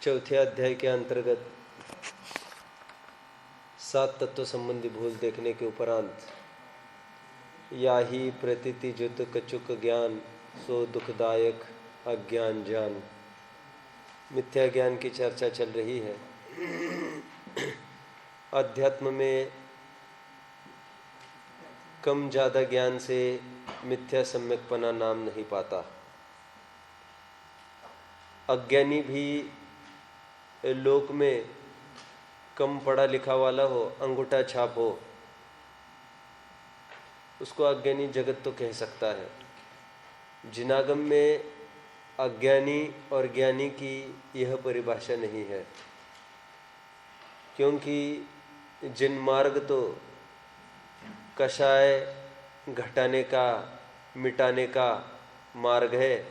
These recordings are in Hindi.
चौथे अध्याय के अंतर्गत 7 तत्व संबंधी भूल देखने के उपरांत या ही प्रतीति जुत कचुक ज्ञान सो दुखदायक अज्ञान जान, मिथ्या ज्ञान की चर्चा चल रही है। अध्यात्म में कम ज़्यादा ज्ञान से मिथ्या सम्यकपना नाम नहीं पाता। अज्ञानी भी लोक में कम पढ़ा लिखा वाला हो, अंगूठा छाप हो, उसको अज्ञानी जगत तो कह सकता है। जिनागम में अज्ञानी और ज्ञानी की यह परिभाषा नहीं है, क्योंकि जिन मार्ग तो कषाय घटाने का, मिटाने का मार्ग है,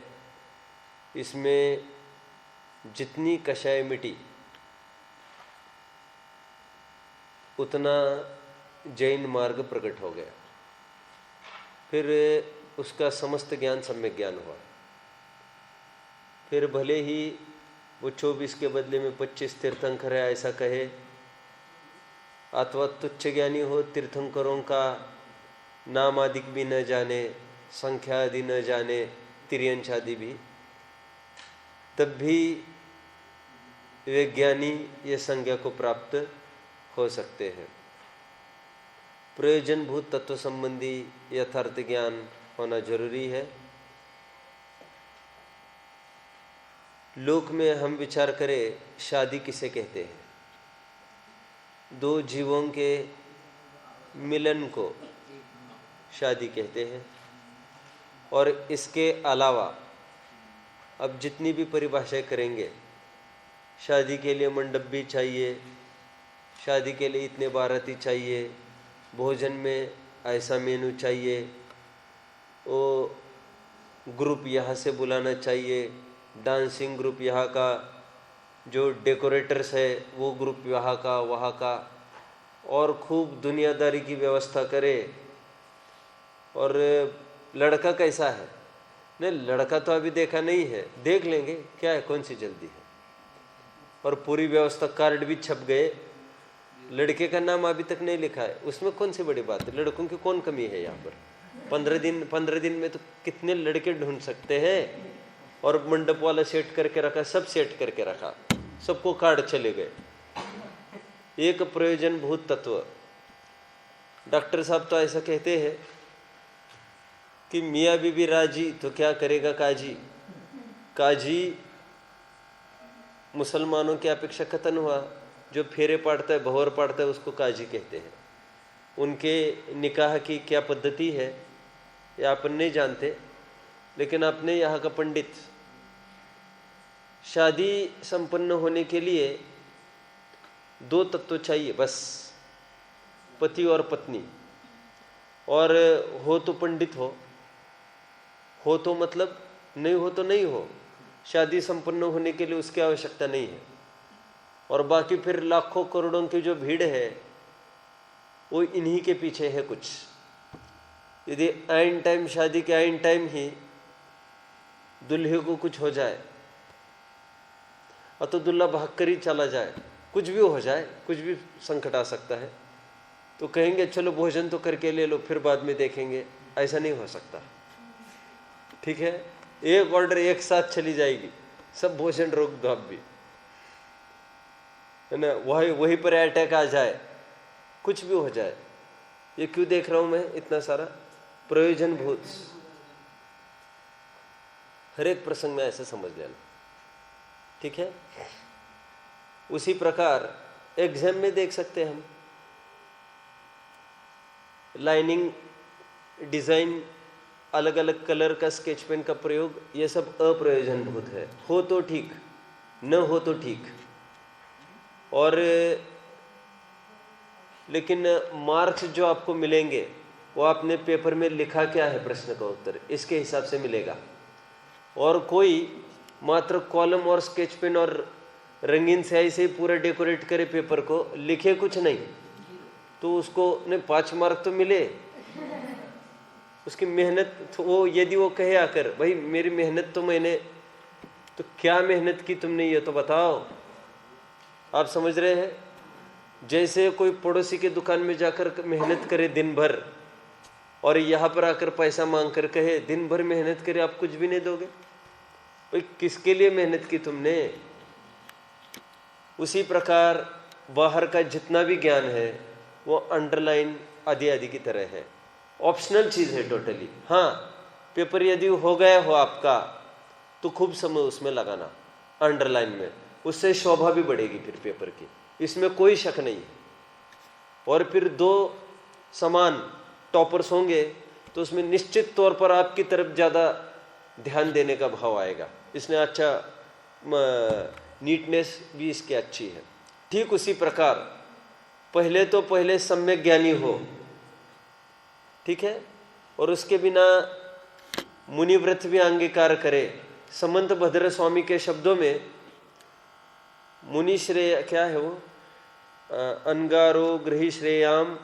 इसमें जितनी कषाय मिटी उतना जैन मार्ग प्रकट हो गया। फिर उसका समस्त ज्ञान सम्यक ज्ञान हुआ। फिर भले ही वो 24 के बदले में 25 तीर्थंकर है ऐसा कहे, अथवा तुच्छ ज्ञानी हो, तीर्थंकरों का नाम आदि भी न जाने, संख्या आदि न जाने, तिर्यंश आदि भी, तब भी वे ज्ञानी ये संज्ञा को प्राप्त हो सकते हैं। प्रयोजनभूत तत्व संबंधी यथार्थ ज्ञान होना जरूरी है। लोक में हम विचार करें, शादी किसे कहते हैं? दो जीवों के मिलन को शादी कहते हैं। और इसके अलावा अब जितनी भी परिभाषाएं करेंगे, शादी के लिए मंडप भी चाहिए, शादी के लिए इतने बाराती चाहिए, भोजन में ऐसा मेनू चाहिए, वो ग्रुप यहाँ से बुलाना चाहिए, डांसिंग ग्रुप यहाँ का, जो डेकोरेटर्स है वो ग्रुप यहाँ का वहाँ का, और खूब दुनियादारी की व्यवस्था करे। और लड़का कैसा है? नहीं, लड़का तो अभी देखा नहीं है, देख लेंगे, क्या है, कौन सी जल्दी है। और पूरी व्यवस्था, कार्ड भी छप गए, लड़के का नाम अभी तक नहीं लिखा है, उसमें कौन सी बड़ी बात है? लड़कों की कौन कमी है यहाँ पर? 15 दिन में तो कितने लड़के ढूंढ सकते हैं। और मंडप वाला सेट करके रखा, सब सेट करके रखा, सबको कार्ड चले गए। एक प्रयोजनभूत तत्व, डॉक्टर साहब तो ऐसा कहते हैं कि मियाँ बीबी राजी तो क्या करेगा काजी। काजी मुसलमानों की अपेक्षा कथन हुआ, जो फेरे पाड़ता है, भंवर पाड़ता है, उसको काजी कहते हैं। उनके निकाह की क्या पद्धति है ये अपन नहीं जानते, लेकिन अपने यहाँ का पंडित, शादी संपन्न होने के लिए 2 तत्व चाहिए बस, पति और पत्नी। और हो तो पंडित हो तो मतलब, नहीं हो तो नहीं हो, शादी संपन्न होने के लिए उसकी आवश्यकता नहीं है। और बाकी फिर लाखों करोड़ों की जो भीड़ है वो इन्हीं के पीछे है कुछ। यदि आइन टाइम, शादी के आइन टाइम ही दुल्हे को कुछ हो जाए, और तो दुल्हा भाग कर ही चला जाए, कुछ भी हो जाए, कुछ भी संकट आ सकता है, तो कहेंगे चलो भोजन तो करके ले लो, फिर बाद में देखेंगे। ऐसा नहीं हो सकता, ठीक है? एक ऑर्डर एक साथ चली जाएगी, सब भोजन रोक दो आप भी, है ना? वहीं पर अटैक आ जाए, कुछ भी हो जाए। ये क्यों देख रहा हूं मैं इतना सारा? प्रयोजनभूत, हर एक प्रसंग में ऐसे समझ लेना, ठीक है? उसी प्रकार एग्जाम में देख सकते हैं हम, लाइनिंग, डिजाइन, अलग अलग कलर का स्केच पेन का प्रयोग, ये सब अप्रयोजनभूत है। हो तो ठीक, न हो तो ठीक। और लेकिन मार्क्स जो आपको मिलेंगे वो आपने पेपर में लिखा क्या है, प्रश्न का उत्तर, इसके हिसाब से मिलेगा। और कोई मात्र कॉलम और स्केच पेन और रंगीन स्याही से ही पूरा डेकोरेट करे पेपर को, लिखे कुछ नहीं, तो उसको ने 5 मार्क तो मिले। उसकी मेहनत तो वो, यदि वो कहे आकर भाई मेरी मेहनत तो मैंने, तो क्या मेहनत की तुमने ये तो बताओ। आप समझ रहे हैं? जैसे कोई पड़ोसी के दुकान में जाकर मेहनत करे दिन भर और यहाँ पर आकर पैसा मांग कर कहे दिन भर मेहनत करे आप कुछ भी नहीं दोगे, भाई किसके लिए मेहनत की तुमने? उसी प्रकार बाहर का जितना भी ज्ञान है वो अंडरलाइन आदि आदि की तरह है, ऑप्शनल चीज़ है टोटली। हाँ, पेपर यदि हो गया हो आपका तो खूब समय उसमें लगाना अंडरलाइन में, उससे शोभा भी बढ़ेगी फिर पेपर की, इसमें कोई शक नहीं है। और फिर 2 समान टॉपर्स होंगे तो उसमें निश्चित तौर पर आपकी तरफ ज़्यादा ध्यान देने का भाव आएगा, इसने अच्छा नीटनेस भी इसकी अच्छी है। ठीक उसी प्रकार पहले सम्यक ज्ञानी हो, ठीक है, और उसके बिना मुनिव्रत भी अंगीकार करे। समंत भद्र स्वामी के शब्दों में मुनि श्रेय क्या है वो, अनगारो गृही श्रेयाम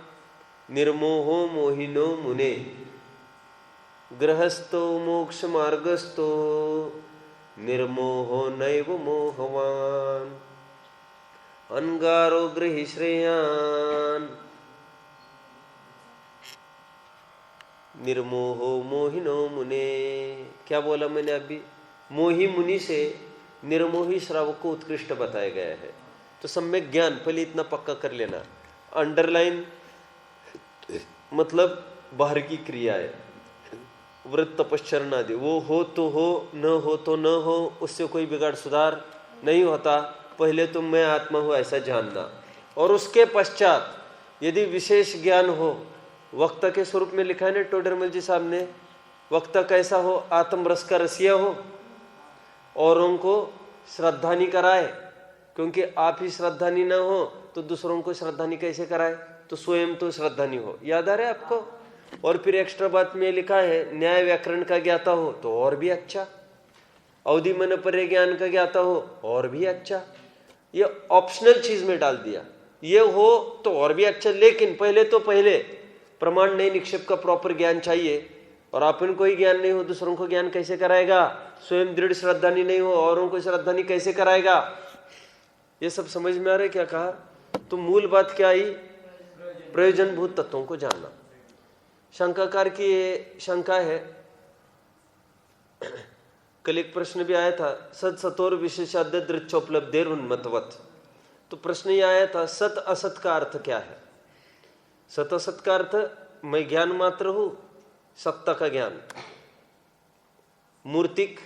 निर्मोहो मोहिनो मुने, गृहस्थो मोक्ष मार्गस्थो निर्मोहो नैव मोहवान। अनगारो गृही श्रेयान निर्मोहो मोहिनो मुने। क्या बोला मैंने अभी? मोही मुनि से निर्मोही श्रावक को उत्कृष्ट बताया गया है। तो सम्यक ज्ञान पहले इतना पक्का कर लेना, अंडरलाइन मतलब बाहर की क्रिया है, व्रत तपश्चरण आदि, वो हो तो हो, न हो तो न हो, उससे कोई बिगाड़ सुधार नहीं होता। पहले तो मैं आत्मा हूँ ऐसा जानना, और उसके पश्चात यदि विशेष ज्ञान हो, वक्ता के स्वरूप में लिखा है ना टोडरमल जी साहब ने, वक्ता कैसा हो? आत्म रस का रसिया हो, औरों को श्रद्धानी कराए, क्योंकि आप ही श्रद्धानी ना हो तो दूसरों को श्रद्धानी कैसे कराए? तो स्वयं तो श्रद्धानी हो। याद आ रहा है आपको? और फिर एक्स्ट्रा बात में लिखा है न्याय व्याकरण का ज्ञाता हो तो और भी अच्छा, अवधि मन परे ज्ञान का ज्ञाता हो और भी अच्छा। ये ऑप्शनल चीज में डाल दिया, ये हो तो और भी अच्छा, लेकिन पहले प्रमाण नहीं निक्षेप का प्रॉपर ज्ञान चाहिए। और अपन को ही ज्ञान नहीं हो दूसरों को ज्ञान कैसे कराएगा? स्वयं दृढ़ श्रद्धानी नहीं हो औरों को श्रद्धानी कैसे कराएगा? ये सब समझ में आ रहा है क्या कहा? तो मूल बात क्या आई? प्रयोजनभूत तत्वों को जानना। शंकाकार की ये शंका है, कल एक प्रश्न भी आया था, सत सतोर विशेषाद्य दृच्छोपलब्धेर उन्मतवत। तो प्रश्न ये आया था सत असत का अर्थ क्या है? सत असत का अर्थ मैं ज्ञान मात्र हूं, सत्ता का ज्ञान, मूर्तिक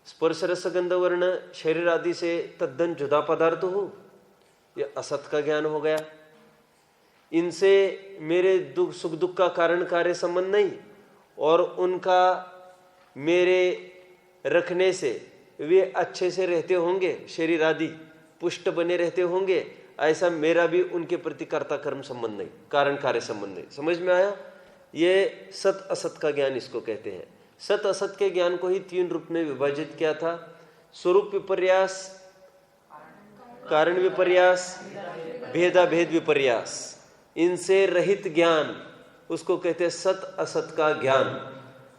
स्पर्श रस गंध वर्ण शरीर आदि से तद्दन जुदा पदार्थ हूं, ये असत का ज्ञान हो गया। इनसे मेरे दुख सुख दुख का कारण कार्य संबंध नहीं, और उनका मेरे रखने से वे अच्छे से रहते होंगे, शरीर आदि पुष्ट बने रहते होंगे, ऐसा मेरा भी उनके प्रति कर्ता कर्म संबंध नहीं, कारण कार्य संबंध नहीं। समझ में आया? ये सत असत का ज्ञान इसको कहते हैं। सत असत के ज्ञान को ही 3 रूप में विभाजित किया था, स्वरूप विपर्यास, कारण विपर्यास, भेदा भेद विपर्यास। इनसे रहित ज्ञान उसको कहते हैं सत असत का ज्ञान।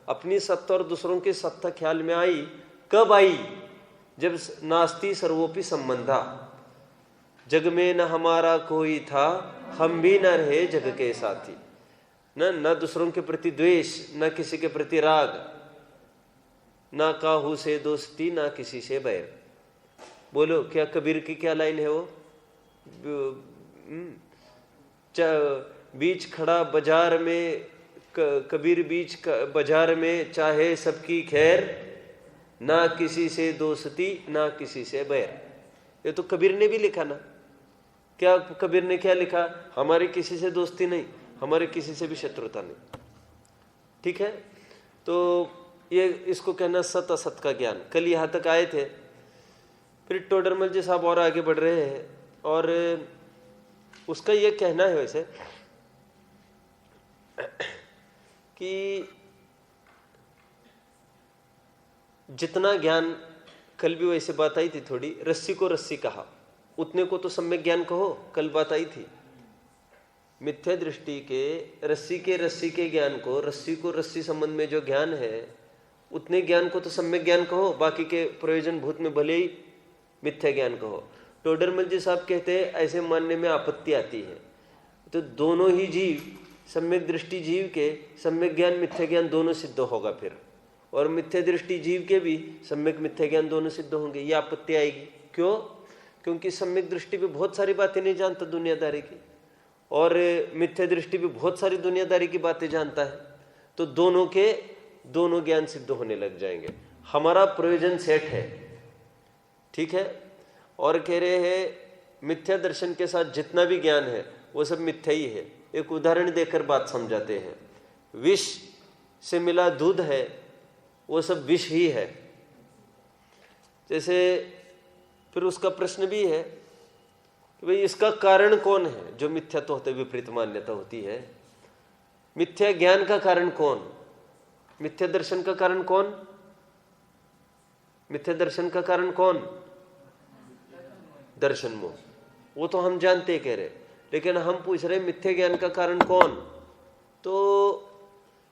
अपनी सत्ता और दूसरों की सत्ता ख्याल में आई, कब आई? जब नास्ति सर्वोपि संबंधा, जग में न हमारा कोई था, हम भी न रहे जग के साथी। न दूसरों के प्रति द्वेष, न किसी के प्रति राग, ना काहू से दोस्ती, ना किसी से बैर। बोलो क्या कबीर की क्या लाइन है वो? बीच खड़ा बाजार में, कबीर बीच बाजार में, चाहे सबकी खैर, ना किसी से दोस्ती ना किसी से बैर। ये तो कबीर ने भी लिखा ना। क्या कबीर ने क्या लिखा? हमारे किसी से दोस्ती नहीं, हमारे किसी से भी शत्रुता नहीं। ठीक है, तो ये इसको कहना सत असत का ज्ञान। कल यहाँ तक आए थे, फिर टोडरमल जी साहब और आगे बढ़ रहे हैं, और उसका ये कहना है वैसे कि जितना ज्ञान, कल भी वैसे बात आई थी थोड़ी, रस्सी को रस्सी कहा, उतने को तो सम्यक ज्ञान कहो, कल बात आई थी। मिथ्या दृष्टि के रस्सी के ज्ञान को, रस्सी को रस्सी संबंध में जो ज्ञान है उतने ज्ञान को तो सम्यक ज्ञान कहो, बाकी के प्रयोजन भूत में भले ही मिथ्या ज्ञान कहो। टोडरमल जी साहब कहते हैं ऐसे मानने में आपत्ति आती है। तो दोनों ही जीव, सम्यक दृष्टि जीव के सम्यक ज्ञान मिथ्या ज्ञान दोनों सिद्ध होगा फिर, और मिथ्या दृष्टि जीव के भी सम्यक मिथ्या ज्ञान दोनों सिद्ध होंगे। ये आपत्ति आएगी। क्यों? क्योंकि सम्यक दृष्टि भी बहुत सारी बातें नहीं जानता दुनियादारी की, और मिथ्या दृष्टि भी बहुत सारी दुनियादारी की बातें जानता है। तो दोनों के दोनों ज्ञान सिद्ध होने लग जाएंगे। हमारा प्रयोजन सेट है, ठीक है। और कह रहे हैं मिथ्या दर्शन के साथ जितना भी ज्ञान है वो सब मिथ्या ही है। एक उदाहरण देकर बात समझाते हैं। विष से मिला दूध है, वो सब विष ही है। जैसे फिर उसका प्रश्न भी है कि भाई इसका कारण कौन है? जो मिथ्या तो होते विपरीत मान्यता होती है, मिथ्या ज्ञान का कारण कौन? मिथ्या दर्शन का कारण कौन? मिथ्या दर्शन का कारण कौन? दर्शन मोह। वो तो हम जानते कह रहे, लेकिन हम पूछ रहे मिथ्या ज्ञान का कारण कौन? तो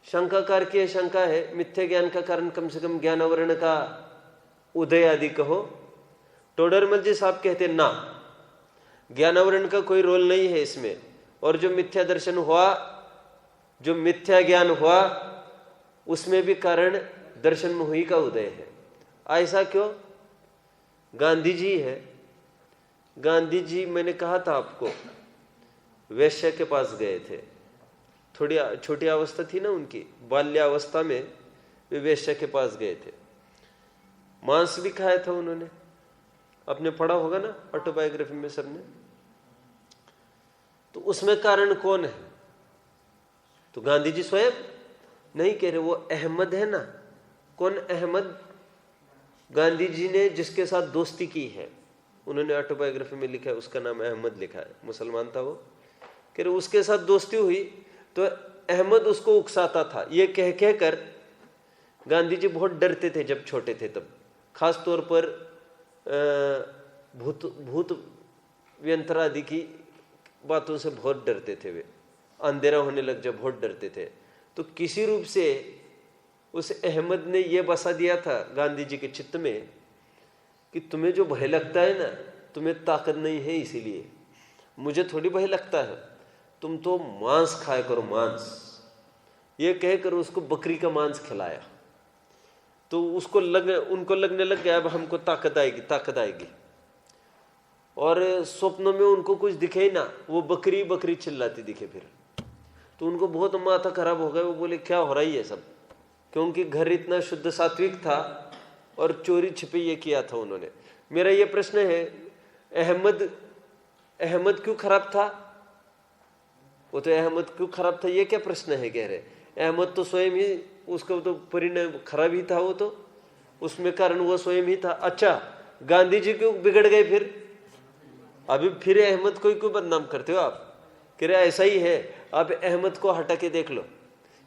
शंकाकार की शंका है, मिथ्या ज्ञान का कारण कम से कम ज्ञानावरण का उदय आदि कहो। टोडरमल जी साहब कहते ना, ज्ञानावरण का कोई रोल नहीं है इसमें, और जो मिथ्या दर्शन हुआ, जो मिथ्या ज्ञान हुआ, उसमें भी कारण दर्शन मोही का उदय है। ऐसा क्यों? गांधी जी है, गांधी जी मैंने कहा था आपको, वैश्य के पास गए थे। थोड़ी छोटी अवस्था थी ना उनकी, बाल्यावस्था में वे वैश्य के पास गए थे। मांस भी खाया था उन्होंने, आपने पढ़ा होगा ना ऑटोबायोग्राफी में सबने। तो उसमें कारण कौन है? तो गांधी जी स्वयं नहीं कह रहे, वो अहमद है ना। कौन अहमद? गांधी जी ने जिसके साथ दोस्ती की है, उन्होंने ऑटोबायोग्राफी में लिखा है, उसका नाम अहमद लिखा है, मुसलमान था वो। कह रहे उसके साथ दोस्ती हुई तो अहमद उसको उकसाता था। ये कह कह कर गांधी जी बहुत डरते थे जब छोटे थे तब, खास तौर पर भूत व्यंतर आदि की बातों से बहुत डरते थे वे। अंधेरा होने लग जब बहुत डरते थे, तो किसी रूप से उस अहमद ने यह बसा दिया था गांधी जी के चित्त में कि तुम्हें जो भय लगता है ना, तुम्हें ताकत नहीं है, इसीलिए मुझे थोड़ी भय लगता है, तुम तो मांस खाया करो, मांस। ये कहकर उसको बकरी का मांस खिलाया, तो उसको उनको लगने लग गया अब हमको ताकत आएगी, ताकत आएगी। और स्वप्नों में उनको कुछ दिखे ही ना, वो बकरी बकरी चिल्लाती दिखे फिर। तो उनको बहुत माथा खराब हो गया। वो बोले क्या हो रहा है ये सब, क्योंकि घर इतना शुद्ध सात्विक था और चोरी छिपे ये किया था उन्होंने। मेरा ये प्रश्न है, अहमद क्यों खराब था? वो तो अहमद क्यों खराब था, ये क्या प्रश्न है? कह रहे अहमद तो स्वयं ही, उसका तो परिणाम खराब ही था, वो तो उसमें कारण वो स्वयं ही था। अच्छा, गांधी जी क्यों बिगड़ गए फिर? अभी फिर अहमद को क्यों बदनाम करते हो आप? कह रहे ऐसा ही है, आप अहमद को हटा के देख लो।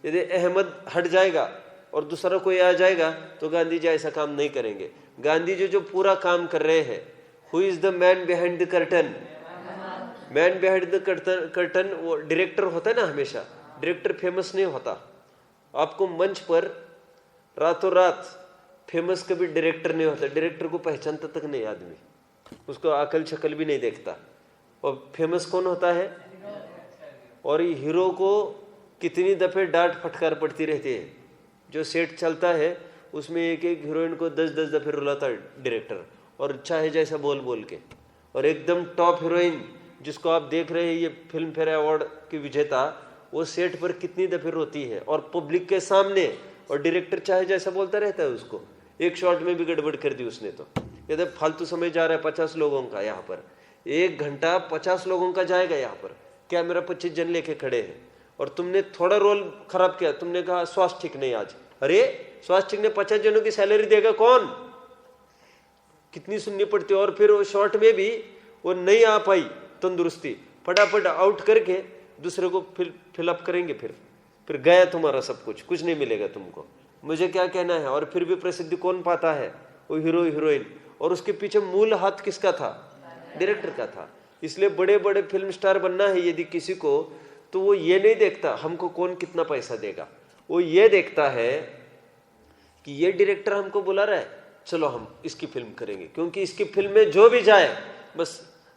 यदि अहमद हट जाएगा और दूसरा कोई आ जाएगा तो गांधी जी ऐसा काम नहीं करेंगे। गांधी जी जो पूरा काम कर रहे हैं, who is the man behind the curtain? Man behind the curtain वो डायरेक्टर होता है ना, हमेशा डायरेक्टर फेमस नहीं होता। आपको मंच पर रातों रात फेमस कभी डायरेक्टर नहीं होता। डायरेक्टर को पहचानता तक नहीं आदमी, उसको अकल शक्ल भी नहीं देखता। और फेमस कौन होता है? और ये हीरो को कितनी दफे डांट फटकार पड़ती रहती है। जो सेट चलता है उसमें एक एक हीरोइन को 10-10 दफे रुलाता है डायरेक्टर, और चाहे जैसा बोल बोल के। और एकदम टॉप हीरोइन जिसको आप देख रहे हैं, ये फिल्म फेयर अवार्ड की विजेता, वो सेट पर कितनी दफे रोती है और पब्लिक के सामने, और डायरेक्टर चाहे जैसा बोलता रहता है उसको। एक शॉट में भी गड़बड़ कर दी उसने। तो यदि फालतू समय जा रहा है 50 लोगों का, यहाँ पर 1 घंटा 50 लोगों का जाएगा, यहाँ पर कैमरा 25 जन लेके खड़े हैं, और तुमने थोड़ा रोल खराब किया, तुमने कहा स्वास्थ्य ठीक नहीं आज। अरे स्वास्थ्य ठीक नहीं, 50 जनों की सैलरी देगा कौन? कितनी सुननी पड़ती है। और फिर वो शॉर्ट में भी वो नहीं आ पाई तंदुरुस्ती, फटाफट आउट करके दूसरे को फिलअप करेंगे। फिर गया तुम्हारा सब कुछ, कुछ नहीं मिलेगा तुमको। मुझे क्या कहना है? और फिर भी प्रसिद्धि कौन पाता है? वो हीरो हीरोइन। और उसके पीछे मूल हाथ किसका था? डायरेक्टर का था। इसलिए बड़े बड़े फिल्म स्टार बनना है यदि किसी को, तो वो ये नहीं देखता हमको कौन कितना पैसा देगा, वो ये देखता है कि ये डायरेक्टर हमको बुला रहा है, चलो हम इसकी फिल्म करेंगे, क्योंकि इसकी फिल्म में जो भी जाए बस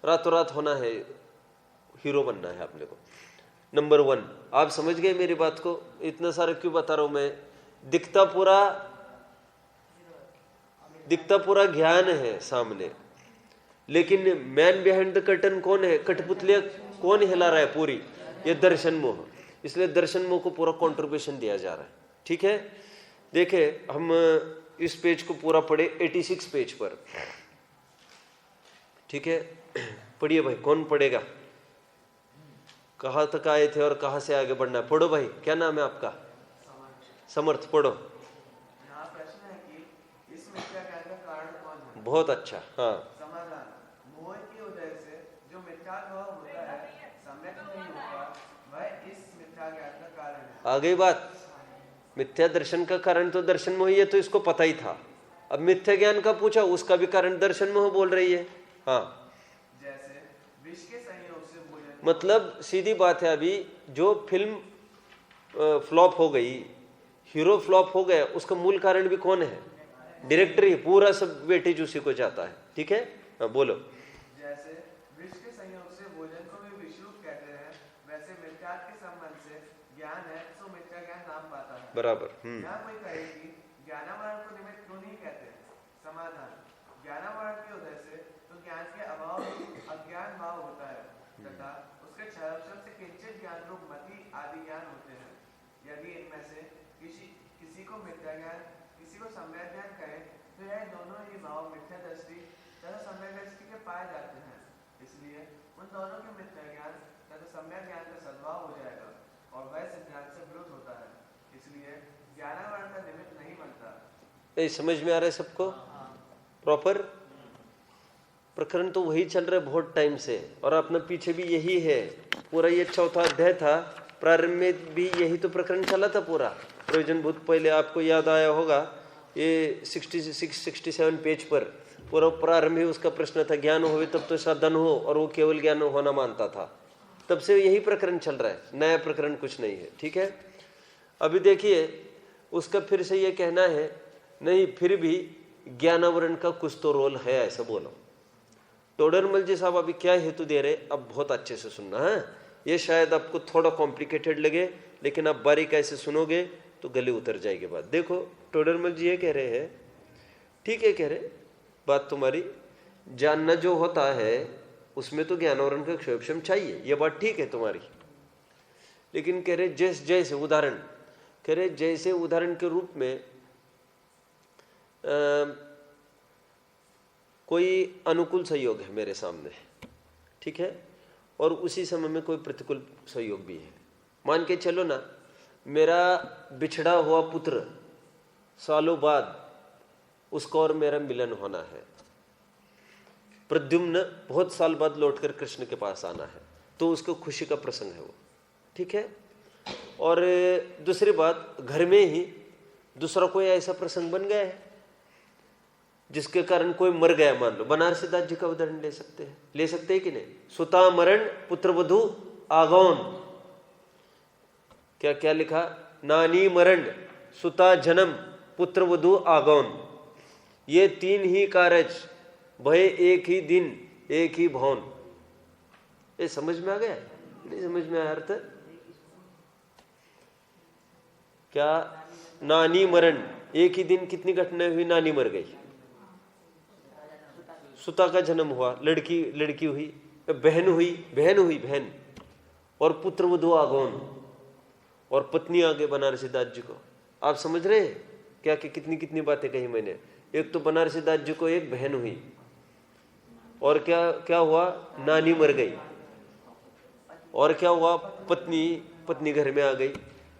रातों रात होना है, हीरो बनना है आपने को। नंबर 1, आप समझ गए मेरी बात को? इतना सारा क्यों बता रहा हूं मैं? दिखता पूरा ज्ञान है सामने, लेकिन मैन बिहाइंड द कर्टन कौन है? कठपुतलियां कौन हिला रहा है पूरी? ये दर्शन मोह। इसलिए दर्शन मोह को पूरा कंट्रीब्यूशन दिया जा रहा है। ठीक है, देखे हम इस पेज को पूरा पढ़े, 86 पेज पर। ठीक है, पढ़िए भाई, कौन पढ़ेगा? कहाँ तक आए थे और कहाँ से आगे बढ़ना है? पढ़ो भाई, क्या नाम है आपका? समर्थ, पढ़ो। यहाँ प्रश्न है कि इस मिथ्या ज्ञान का कारण कौन है? बहुत अच्छा, हाँ। समाधान, मोह की वजह से जो मिथ्या भाव होता है, सम्यक नहीं होता, वह इस मिथ्या ज्ञान का कारण है। आ गई बात? मिथ्या दर्शन का कारण तो दर्शन मोह ही है, तो इसको पता ही था। अब मिथ्या ज्ञान का पूछा, उसका भी कारण दर्शन मोह बोल रही है। हाँ, जैसे विष के संयोग से भोजन, मतलब सीधी बात है, अभी जो फिल्म फ्लॉप हो गई, हीरो फ्लॉप हो गया, उसका मूल कारण भी कौन है? डायरेक्टर ही। पूरा सब वेटेज उसी को जाता है। ठीक है, हाँ बोलो। जैसे विष के संयोग से भोजन को भी विषरूप कहते हैं, वैसे मिथ्या के संबंध से ज्ञान है सो मिथ्या ज्ञान नाम पाता है। बराबर। यहाँ कोई कहे कि ज्ञानावरण को निमित्त क्यों नहीं कहते? समाधान, ज्ञानावरण की वजह से तो ज्ञान के अभाव अज्ञान भाव होता है, तथा उसके क्षरक्षर से किंचित ज्ञान रूप मति आदि ज्ञान होते हैं। यदि इनमें से किसी को मिथ्या ज्ञान, किसी को सम्यक ज्ञान कहे, तो यह दोनों ही भाव मिथ्या दृष्टि तथा सम्यक दृष्टि के पाए जाते हैं। इसलिए उन दोनों के मिथ्या ज्ञान तथा सम्यक ज्ञान का सद्भाव हो जाएगा और वह सिद्धांत से विरुद्ध होता है। इसलिए ज्ञानावरण का निमित्त नहीं बनता। ये समझ में आ रहा है सबको? प्रॉपर प्रकरण तो वही चल रहा है बहुत टाइम से, और अपना पीछे भी यही है। पूरा ये चौथा अध्याय था, प्रारंभ में भी यही तो प्रकरण चला था पूरा। प्रयोजनभूत, पहले आपको याद आया होगा, ये 66-67 पेज पर पूरा प्रारंभ ही उसका प्रश्न था, ज्ञान होवे तब तो साधन हो, और वो केवल ज्ञान होना मानता था। तब से यही प्रकरण चल रहा है, नया प्रकरण कुछ नहीं है। ठीक है, अभी देखिए उसका फिर से ये कहना है, नहीं फिर भी ज्ञानावरण का कुछ तो रोल है, ऐसा बोलो। टोडरमल जी साहब अभी क्या हेतु दे रहे, अब बहुत अच्छे से सुनना है। ये शायद आपको थोड़ा कॉम्प्लिकेटेड लगे, लेकिन आप बारीक ऐसे सुनोगे तो गले उतर जाएगी बात। देखो टोडरमल जी ये कह रहे हैं, ठीक है कह रहे, बात तुम्हारी, जानना जो होता है उसमें तो ज्ञानावरण का क्षोभक्षम चाहिए, ये बात ठीक है तुम्हारी। लेकिन कह रहे जैसे उदाहरण, कह रहे जैसे उदाहरण के रूप में कोई अनुकूल सहयोग है मेरे सामने, ठीक है, और उसी समय में कोई प्रतिकूल सहयोग भी है। मान के चलो ना, मेरा बिछड़ा हुआ पुत्र सालों बाद उसका और मेरा मिलन होना है। प्रद्युम्न बहुत साल बाद लौटकर कृष्ण के पास आना है, तो उसको खुशी का प्रसंग है वो, ठीक है। और दूसरी बात, घर में ही दूसरा कोई ऐसा प्रसंग बन गया है जिसके कारण कोई मर गया, मान लो बनारसी दास जी का उदाहरण ले सकते हैं कि नहीं। सुता मरण पुत्र वधु आगौन, क्या क्या लिखा, नानी मरण सुता जन्म पुत्र वधु आगौन, ये तीन ही कारज भय एक ही दिन एक ही भवन। ये समझ में आ गया? नहीं समझ में आया अर्थ? क्या नानी मरण, एक ही दिन कितनी घटनाएं हुई, नानी मर गई, सुता का जन्म हुआ, लड़की हुई, बहन हुई, और पुत्र वधु आगौन, और पत्नी आगे बनारसी दास जी को। आप समझ रहे हैं क्या कि कितनी बातें कही मैंने। एक तो बनारसी दास जी को एक बहन हुई, और क्या हुआ, नानी मर गई, और क्या हुआ, पत्नी घर में आ गई।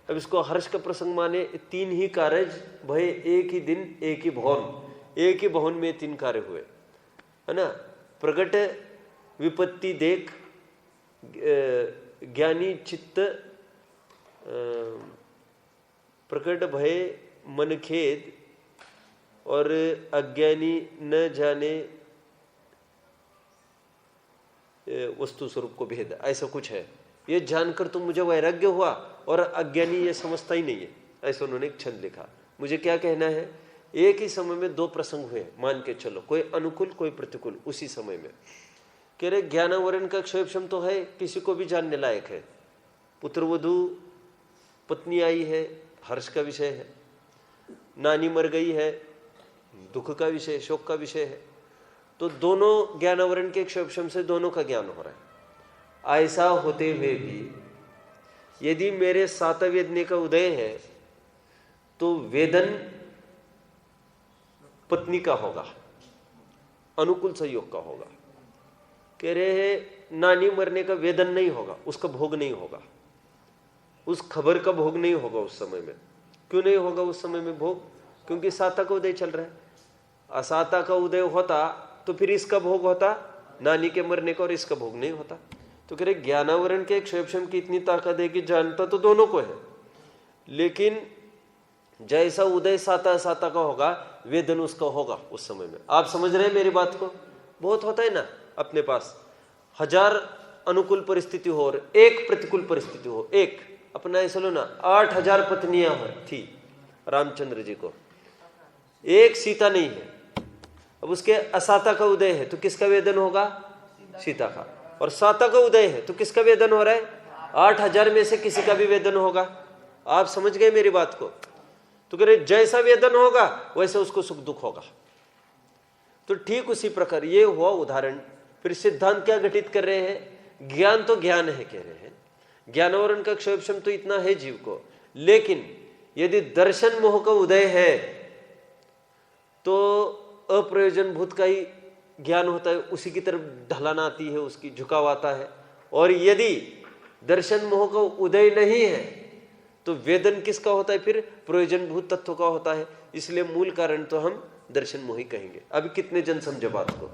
अब इसको हर्ष का प्रसंग माने, तीन ही कारज भय एक ही दिन एक ही भवन, एक ही भवन में तीन कार्य हुए, है ना। प्रगट विपत्ति देख ज्ञानी चित्त, प्रकट भय मन खेद, और अज्ञानी न जाने वस्तु स्वरूप को भेद, ऐसा कुछ है। ये जानकर तो मुझे वैराग्य हुआ, और अज्ञानी ये समझता ही नहीं है, ऐसा उन्होंने एक छंद लिखा। मुझे क्या कहना है, एक ही समय में दो प्रसंग हुए, मान के चलो, कोई अनुकूल कोई प्रतिकूल उसी समय में। कह रहे ज्ञानावरण का क्षोभशम तो है, किसी को भी जानने लायक है। पुत्रवधू पत्नी आई है, हर्ष का विषय है। नानी मर गई है, दुख का विषय, शोक का विषय है। तो दोनों ज्ञानावरण के क्षोभशम से दोनों का ज्ञान हो रहा है। ऐसा होते हुए भी यदि मेरे सातवेदने का उदय है तो वेदन पत्नी का होगा, अनुकूल संयोग का होगा। कह रहे हैं नानी मरने का वेदन नहीं होगा, उसका भोग नहीं होगा, उस खबर का भोग नहीं होगा उस समय में। क्यों नहीं होगा उस समय में भोग? क्योंकि साता का उदय चल रहा है। असाता का उदय होता तो फिर इसका भोग होता, नानी के मरने का, और इसका भोग नहीं होता। तो कह रहे ज्ञानावरण के क्षोभशम की इतनी ताकत है कि जानता तो दोनों को है, लेकिन जैसा उदय साता साता का होगा वेदन उसका होगा उस समय में। आप समझ रहे हैं मेरी बात को? बहुत होता है ना, अपने पास 1000 अनुकूल परिस्थिति हो और एक प्रतिकूल परिस्थिति हो। एक अपना ऐसा लो ना, 8000 पत्नियां थी रामचंद्र जी को, एक सीता नहीं है। अब उसके असाता का उदय है तो किसका वेदन होगा? सीता का। और साता का उदय है तो किसका वेदन हो रहा है? 8000 में से किसी का भी वेदन होगा। आप समझ गए मेरी बात को? तो कह रहे जैसा वेदन होगा वैसे उसको सुख दुख होगा। तो ठीक उसी प्रकार ये हुआ उदाहरण। फिर सिद्धांत क्या घटित कर रहे हैं? ज्ञान तो ज्ञान है, कह रहे हैं ज्ञानावरण का क्षोभशम तो इतना है जीव को, लेकिन यदि दर्शन मोह का उदय है तो अप्रयोजन भूत का ही ज्ञान होता है, उसी की तरफ ढलान आती है, उसकी झुकाव आता है। और यदि दर्शन मोह का उदय नहीं है तो वेदन किसका होता है? फिर प्रयोजन भूत तत्व का होता है। इसलिए मूल कारण तो हम दर्शन मोही कहेंगे। अभी कितने जन समझे बात को?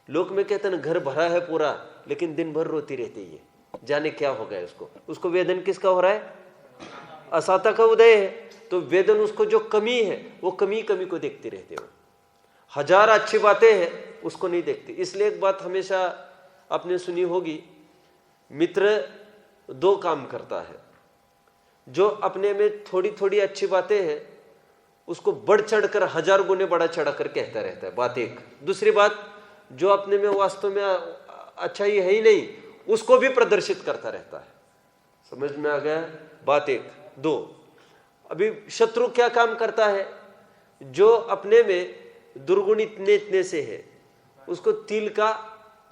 लोक में कहते हैं ना, घर भरा है पूरा लेकिन दिन भर रोती रहती है, जाने क्या हो गया उसको। उसको वेदन किसका हो रहा है? असाता का उदय है तो वेदन उसको जो कमी है वो कमी कमी को देखते रहते हो। 1000 अच्छी बातें हैं उसको नहीं देखते। इसलिए एक बात हमेशा आपने सुनी होगी, मित्र 2 काम करता है। जो अपने में थोड़ी थोड़ी अच्छी बातें हैं उसको बढ़ चढ़ कर 1000 गुने बढ़ा चढ़ा कर कहता रहता है, बात एक। दूसरी बात, जो अपने में वास्तव में अच्छा ही है ही नहीं उसको भी प्रदर्शित करता रहता है। समझ में आ गया? बात एक। 2, अभी शत्रु क्या काम करता है? जो अपने में दुर्गुण इतने इतने से है उसको तिल का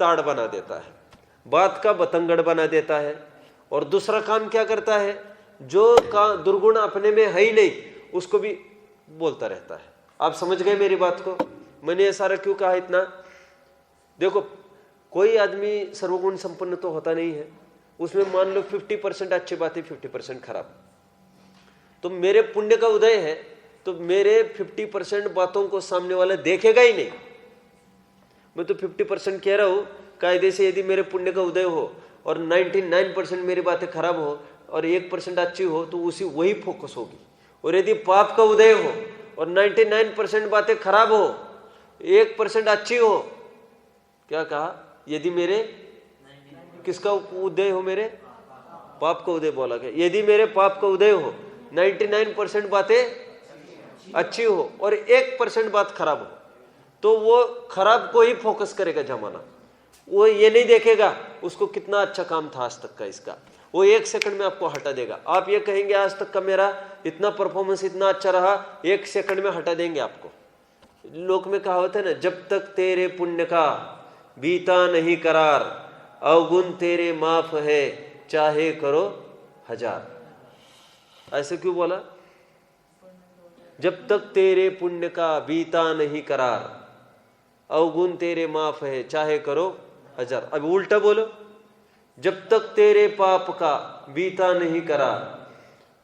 ताड़ बना देता है, बात का बतंगड़ बना देता है। और दूसरा काम क्या करता है? जो का दुर्गुण अपने में है ही नहीं उसको भी बोलता रहता है। आप समझ गए मेरी बात को? मैंने ये सारा क्यों कहा इतना? देखो, कोई आदमी सर्वगुण संपन्न तो होता नहीं है, उसमें मान लो 50% अच्छी बातें, 50% खराब। तो मेरे पुण्य का उदय है तो मेरे 50% बातों को सामने वाला देखेगा ही नहीं। मैं तो 50% कह रहा हूं, कायदे से यदि मेरे पुण्य का उदय हो और 99% मेरी बातें खराब हो और 1% अच्छी हो तो उसी वही फोकस होगी। और यदि पाप का उदय हो और 99% बातें खराब हो, 1% अच्छी हो, क्या कहा? यदि मेरे किसका उदय हो? मेरे पाप का उदय बोला गया। यदि मेरे पाप का उदय हो, 99% बातें अच्छी हो और 1% बात खराब हो, तो वो खराब को ही फोकस करेगा जमाना। वो ये नहीं देखेगा उसको कितना अच्छा काम था आज तक का इसका, वो 1 सेकंड में आपको हटा देगा। आप ये कहेंगे आज तक का मेरा इतना परफॉर्मेंस इतना अच्छा रहा, 1 सेकंड में हटा देंगे आपको। लोक में कहावत है ना, जब तक तेरे पुण्य का बीता नहीं करार, अवगुण तेरे माफ है चाहे करो 1000। ऐसे क्यों बोला? जब तक तेरे पुण्य का बीता नहीं करार, अवगुण तेरे माफ है चाहे करो 1000। अब उल्टा बोलो, जब तक तेरे पाप का बीता नहीं करार,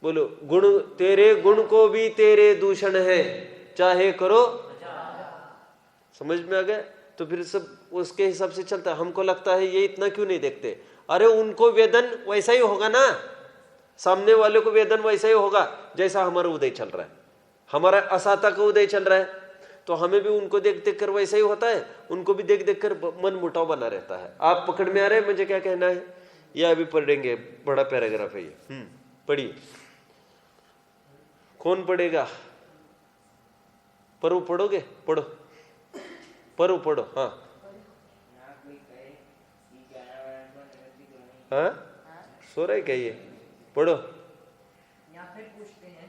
बोलो गुण तेरे गुण को भी तेरे दूषण है चाहे करो। समझ में आ गया? तो फिर सब उसके हिसाब से चलता है। हमको लगता है ये इतना क्यों नहीं देखते? अरे उनको वेदन वैसा ही होगा ना, सामने वाले को वेदन वैसा ही होगा जैसा हमारा उदय चल रहा है। हमारा असाता का उदय चल रहा है तो हमें भी उनको देख देख कर वैसा ही होता है, उनको भी देख देख कर मन मुटाव बना रहता है। आप पकड़ में आ रहे हैं मुझे क्या कहना है? यह अभी पढ़ेंगे, बड़ा पैराग्राफ है ये। पढ़िए। कौन पढ़ेगा? परु पढ़ोगे? पढ़ो, परु पढ़ो। हाँ, हाँ, सो रहे क्या ये? पढ़ो। या फिर पूछते हैं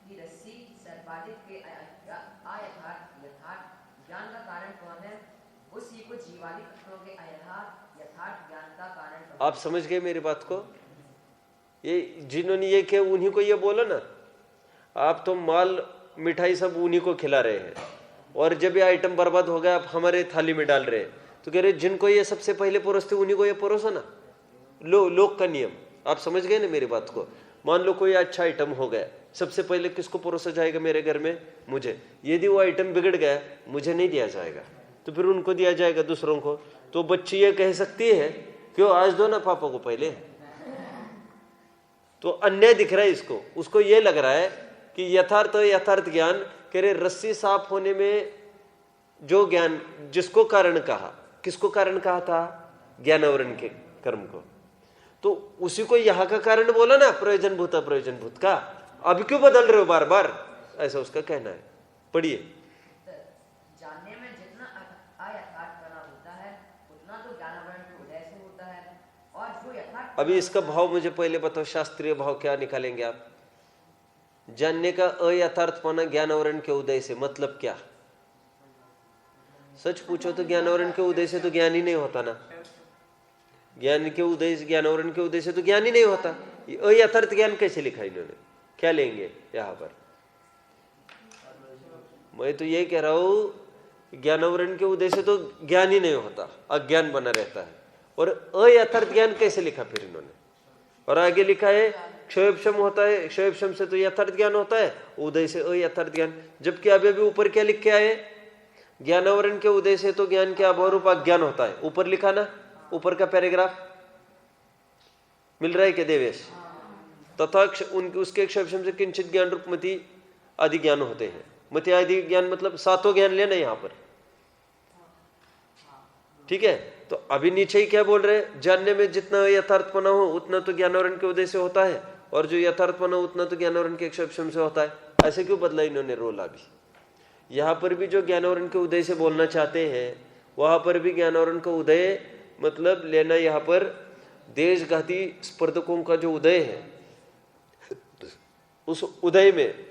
कि रस्सी सर्वाधिक के अयथार्थ यथार्थ ज्ञान का कारण कौन है? उसी को जीवाली तत्वों के यथार्थ ज्ञान का कारण कौन? आप समझ गए मेरी बात को? ये जिन्होंने ये किया उन्हीं को ये बोलो ना। आप तो माल मिठाई सब उन्हीं को खिला रहे हैं, और जब ये आइटम बर्बाद हो गया आप हमारे थाली में डाल रहे हैं, तो कह रहे जिनको ये सबसे पहले परोसते उन्हीं को ये परोसो ना। लोक का नियम आप समझ गए ना मेरी बात को? मान लो कोई अच्छा आइटम हो गया, सबसे पहले किसको परोसा जाएगा मेरे घर में? मुझे। यदि वो आइटम बिगड़ गया मुझे नहीं दिया जाएगा, तो फिर उनको दिया जाएगा दूसरों को। तो बच्ची ये कह सकती है क्यों आज दो ना पापा को पहले, तो अन्याय दिख रहा है इसको। उसको ये लग रहा है कि यथार्थ ज्ञान, कह रहे रस्सी साफ होने में जो ज्ञान जिसको कारण कहा, किसको कारण कहा था? ज्ञानावरण के कर्म को। तो उसी को यहां का कारण बोला ना, प्रयोजन भूत अप्रयोजन भूत का। अब क्यों बदल रहे हो बार बार? ऐसा उसका कहना है। पढ़िए। जानने में जितना अयथार्थपना होता है उतना तो ज्ञानावरण के उदय से होता है, और जो यथार्थ। अभी इसका भाव मुझे पहले बताओ, शास्त्रीय भाव क्या निकालेंगे आप? जानने का अयथार्थपना ज्ञानावरण के उदय से मतलब क्या? सच पूछो तो ज्ञानावरण के उदय से तो ज्ञान ही नहीं होता ना। ज्ञानावरण के उदय से तो ज्ञान ही नहीं होता। अयथार्थ ज्ञान कैसे लिखा इन्होंने? क्या लेंगे यहां पर? मैं तो यही कह रहा हूं, ज्ञानावरण के उदय से तो ज्ञान ही नहीं होता, अज्ञान बना रहता है। और अयथार्थ ज्ञान कैसे लिखा फिर इन्होंने? और आगे लिखा है क्षयोपशम होता है, क्षयोपशम से तो यथार्थ ज्ञान होता है, उदय से अयथार्थ ज्ञान। जबकि अभी ऊपर क्या लिख के आए? ज्ञानावरण के उदय से तो ज्ञान के अभाव रूप अज्ञान होता है। ऊपर लिखा ना, ऊपर का पैराग्राफ मिल रहा है क्या देवेश? तथा उसके क्षयोपशम से किंचित ज्ञान रूप मति आदि ज्ञान होते हैं। मति आदि ज्ञान मतलब सातों ज्ञान लेना यहां पर, ठीक है? तो अभी नीचे ही क्या बोल रहे हैं? जानने में जितना यथार्थपना हो उतना तो ज्ञानावरण के उदय से होता है, और जो यथार्थपना हो उतना तो ज्ञानावरण के क्षयोपशम से होता है। ऐसे क्यों बदला इन्होंने रोल? अभी यहां पर भी जो ज्ञानावरण के उदय से बोलना चाहते हैं, वहां पर भी ज्ञानावरण का उदय मतलब लेना यहां पर देशघाती स्पर्धकों का जो उदय है, उस उदय में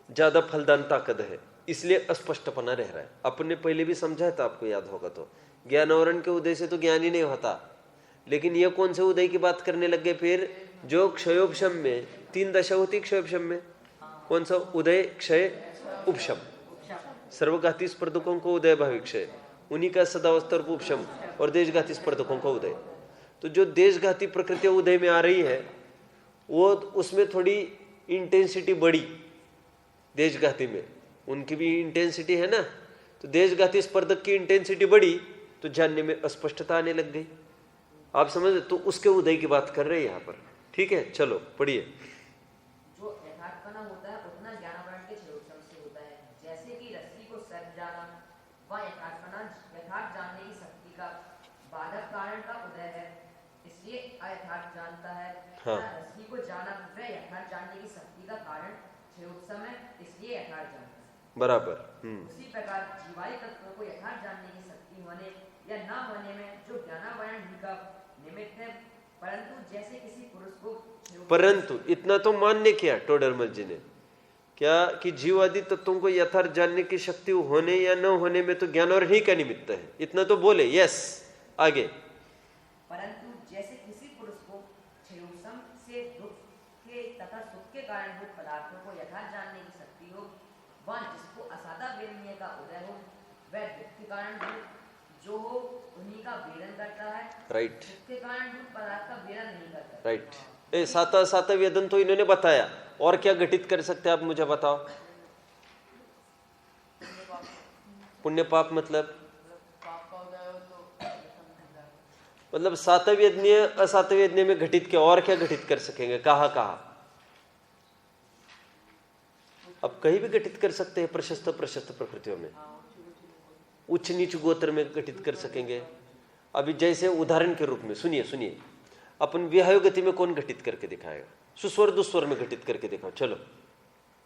ज्यादा फलदान ताकत है, इसलिए अस्पष्टपना रह रहा है। अपने पहले भी समझाया था, आपको याद होगा तो। ज्ञानावरण के उदय से तो ज्ञान ही नहीं होता, लेकिन ये कौन से उदय की बात करने लग गए फिर? जो क्षयोपशम में 3 दशा होती, क्षयोपशम में कौन सा उदय? क्षय उपशम। सर्वघाती स्पर्धकों को उदय भावी क्षय, उन्हीं का सदावस्था उपशम, और देशघाती स्पर्धकों का उदय। तो जो देशघाती प्रकृति उदय में आ रही है, वो उसमें थोड़ी इंटेंसिटी बढ़ी। देशघाती में उनकी भी इंटेंसिटी है ना, तो देशघाती स्पर्धक की इंटेंसिटी बढ़ी तो जानने में अस्पष्टता आने लग गई। आप समझ? तो उसके उदय की बात कर रहे हैं यहाँ पर, ठीक है? चलो पढ़िए। जो यथार्थपना होता है उतना ज्ञानावरण के क्षयोपशम से होता है। जैसे कि रस्सी को सर्प जाना व यथार्थपना यथार्थ जानने की शक्ति का बाधक कारण का उदय है, इसलिए अयथार्थ जानता है। हाँ। रस्सी को जाना वह यथार्थ जानने की शक्ति का कारण क्षयोपशम है, इसलिए यथार्थ जानता है। बराबर। उसी प्रकार जीवाई तत्वों को यथार्थ जानने की शक्ति होने या न होने में जो ज्ञानावरण ही का निमित्त है, परंतु जैसे किसी पुरुष को, परंतु इतना तो मान्य किया टोडरमल जी ने क्या कि जीवादि तत्वों को यथार्थ जानने की शक्ति होने या न होने में तो ज्ञानावरण ही का निमित्त है, इतना तो बोले। यस, आगे। परंतु जैसे किसी पुरुष को क्षयोपशम से दुख के तथा सुख के कारणभूत पदार्थों को यथार्थ जानने की शक्ति हो, वह जिसको असादा वेदनीय का उदय हो, वह दुख के कारणभूत जो हो उन्हीं का वेदन करता है। राइट। दुख के कारणभूत पदार्थ का वेदन नहीं करता। राइट। साता वेदन तो इन्होंने बताया, और क्या घटित कर सकते हैं आप मुझे बताओ? पुण्य पाप मतलब सातवेदनीय असातवेदनीय में घटित किया, और क्या घटित कर सकेंगे? कहा अब कहीं भी घटित कर सकते हैं। प्रशस्त प्रकृतियों में, उच्च नीच गोत्र में घटित कर सकेंगे। अभी जैसे उदाहरण के रूप में सुनिए, अपन विहाय गति में कौन घटित करके दिखाएगा? सुस्वर दुस्वर में घटित करके दिखाओ। चलो,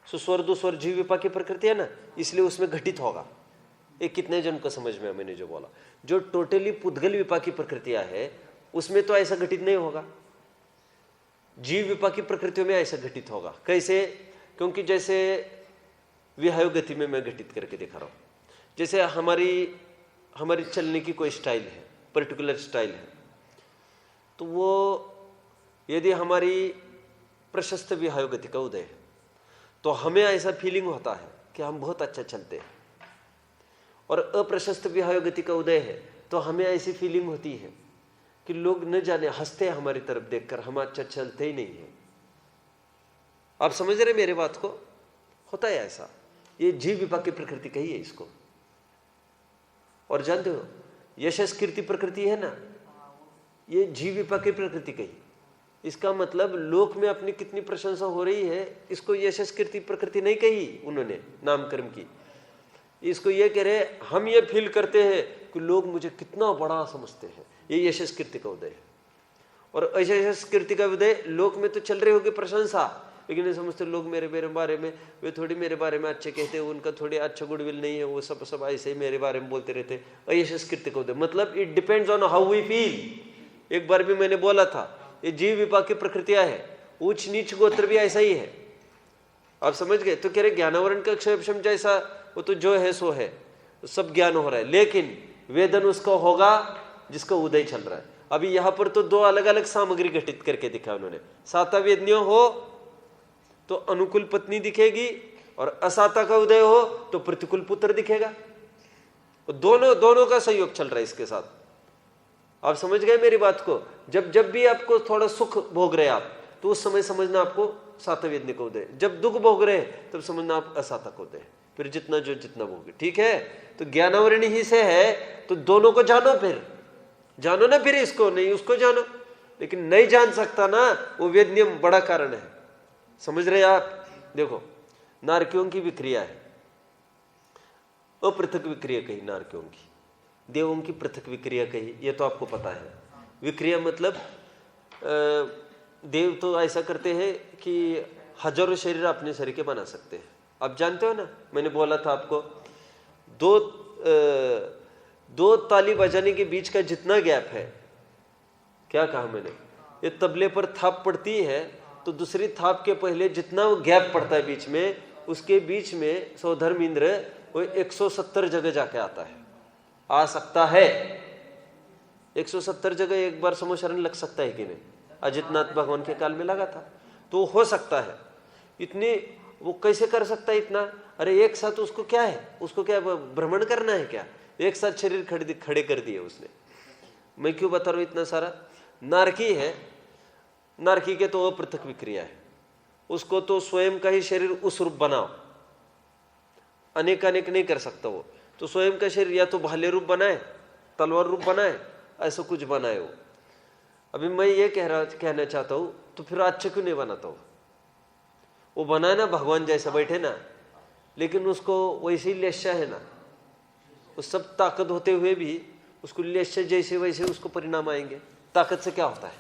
सुस्वर दुस्वर जीव विपाक की प्रकृति है ना, इसलिए उसमें घटित होगा। ये कितने जन को समझ में? मैंने जो बोला, जो टोटली पुद्गल विपाकी प्रकृतियां है उसमें तो ऐसा घटित नहीं होगा। जीव विपाकी प्रकृतियों में ऐसा घटित होगा। कैसे? क्योंकि जैसे विहाय गति में मैं घटित करके दिखा रहा हूं, जैसे हमारी चलने की कोई स्टाइल है, पर्टिकुलर स्टाइल है, तो वो यदि हमारी प्रशस्त विहाय गति का उदय है तो हमें ऐसा फीलिंग होता है कि हम बहुत अच्छा चलते हैं, और अप्रशस्त विहाय गति का उदय है तो हमें ऐसी फीलिंग होती है कि लोग न जाने हंसते हैं हमारी तरफ देखकर, हम अच्छा चलते ही नहीं है। आप समझ रहे मेरे बात को? होता है ऐसा। ये जीव विपाक की प्रकृति कही है इसको। और जानते हो यशस कीर्ति प्रकृति है ना, ये जीव विपाक की प्रकृति कही। इसका मतलब लोक में अपनी कितनी प्रशंसा हो रही है, इसको यशस कीर्ति प्रकृति नहीं कही उन्होंने नामकर्म की। इसको ये कह रहे हम ये फील करते हैं कि लोग मुझे कितना बड़ा समझते हैं, ये यशस कीर्ति का उदय है। और यशस कीर्ति का उदय लोक में तो चल रही होगी प्रशंसा, लेकिन ये समझते लोग मेरे बारे में, वे थोड़ी मेरे बारे में अच्छे कहते हैं, उनका थोड़ी अच्छा गुडविल नहीं है, वो सब ऐसे ही मेरे बारे में बोलते रहते हैं। अयशस कीर्ति का उदय मतलब it depends on how we feel. एक बार भी मैंने बोला था ये जीव विपाक की प्रकृतियां है, उच्च नीच गोत्र भी ऐसा ही है। आप समझ गए? तो कह रहे ज्ञानावरण का क्षयक्षम जैसा वो तो जो है सो है, सब ज्ञान हो रहा है, लेकिन वेदन उसका होगा जिसका उदय चल रहा है। अभी यहां पर तो दो अलग अलग सामग्री घटित करके दिखा उन्होंने। साता वेदनियों हो तो अनुकूल पत्नी दिखेगी, और असाता का उदय हो तो प्रतिकूल पुत्र दिखेगा। दोनों का सहयोग चल रहा है इसके साथ। आप समझ गए मेरी बात को? जब भी आपको थोड़ा सुख भोग रहे आप, तो उस समय समझना आपको सातवेदनी का उदय। जब दुख भोग रहे तब समझना आप असाता का उदय। फिर जितना भोगे, ठीक है? तो ज्ञानावरण ही से है तो दोनों को जानो, फिर जानो ना, फिर इसको नहीं उसको जानो। लेकिन नहीं जान सकता ना, वो वेद नियम बड़ा कारण है। समझ रहे आप? देखो नारकियों की विक्रिया है, अपृथक विक्रिया कही नारकियों की, देवों की पृथक विक्रिया कही, ये तो आपको पता है। विक्रिया मतलब देव तो ऐसा करते हैं कि हजारों शरीर अपने शरीर के बना सकते हैं। आप जानते हो ना, मैंने बोला था आपको, दो ताली बजाने के बीच का जितना गैप है, क्या कहा मैंने, ये तबले पर थाप पड़ती है तो दूसरी थाप के पहले जितना गैप पड़ता है बीच में, उसके बीच में सौधर्म इंद्र वो 170 जगह जाके आता है, आ सकता है। 170 जगह एक बार समोशरण लग सकता है कि नहीं? अजितनाथ भगवान के काल में लगा था, तो हो सकता है। इतनी वो कैसे कर सकता है इतना? अरे एक साथ उसको क्या है, उसको क्या भ्रमण करना है क्या? एक साथ शरीर खड़े कर दिए उसने। मैं क्यों बता रहा हूं इतना सारा? नारकी है, नारकी के तो अपृथक विक्रिया है, उसको तो स्वयं का ही शरीर उस रूप बनाओ, अनेक नहीं कर सकता वो तो। स्वयं का शरीर या तो भाले रूप बनाए, तलवार रूप बनाए, ऐसा कुछ बनाए वो। अभी मैं ये कहना चाहता हूं, तो फिर अच्छा क्यों नहीं बनाता हूं? वो बनाए ना भगवान जैसा बैठे ना, लेकिन उसको वैसे ही लेश्या है ना, उस सब ताकत होते हुए भी उसको लेश्या जैसे वैसे उसको परिणाम आएंगे। ताकत से क्या होता है?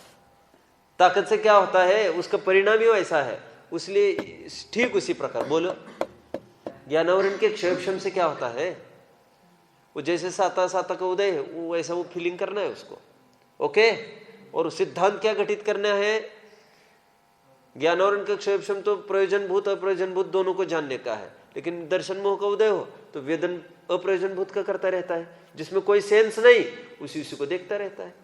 ताकत से क्या होता है? उसका परिणाम ही वैसा है। इसलिए ठीक उसी प्रकार बोलो, ज्ञानावरण के क्षयक्षम से क्या होता है? वो जैसे साता का उदय है, वो वैसा वो फीलिंग करना है उसको। ओके? और सिद्धांत क्या घटित करना है? ज्ञानावरण का क्षयक्षम तो प्रयोजनभूत अप्रयोजनभूत दोनों को जानने का है, लेकिन दर्शन मोह का उदय हो तो वेदन अप्रयोजनभूत का करता रहता है, जिसमें कोई सेंस नहीं, उसी को देखता रहता है।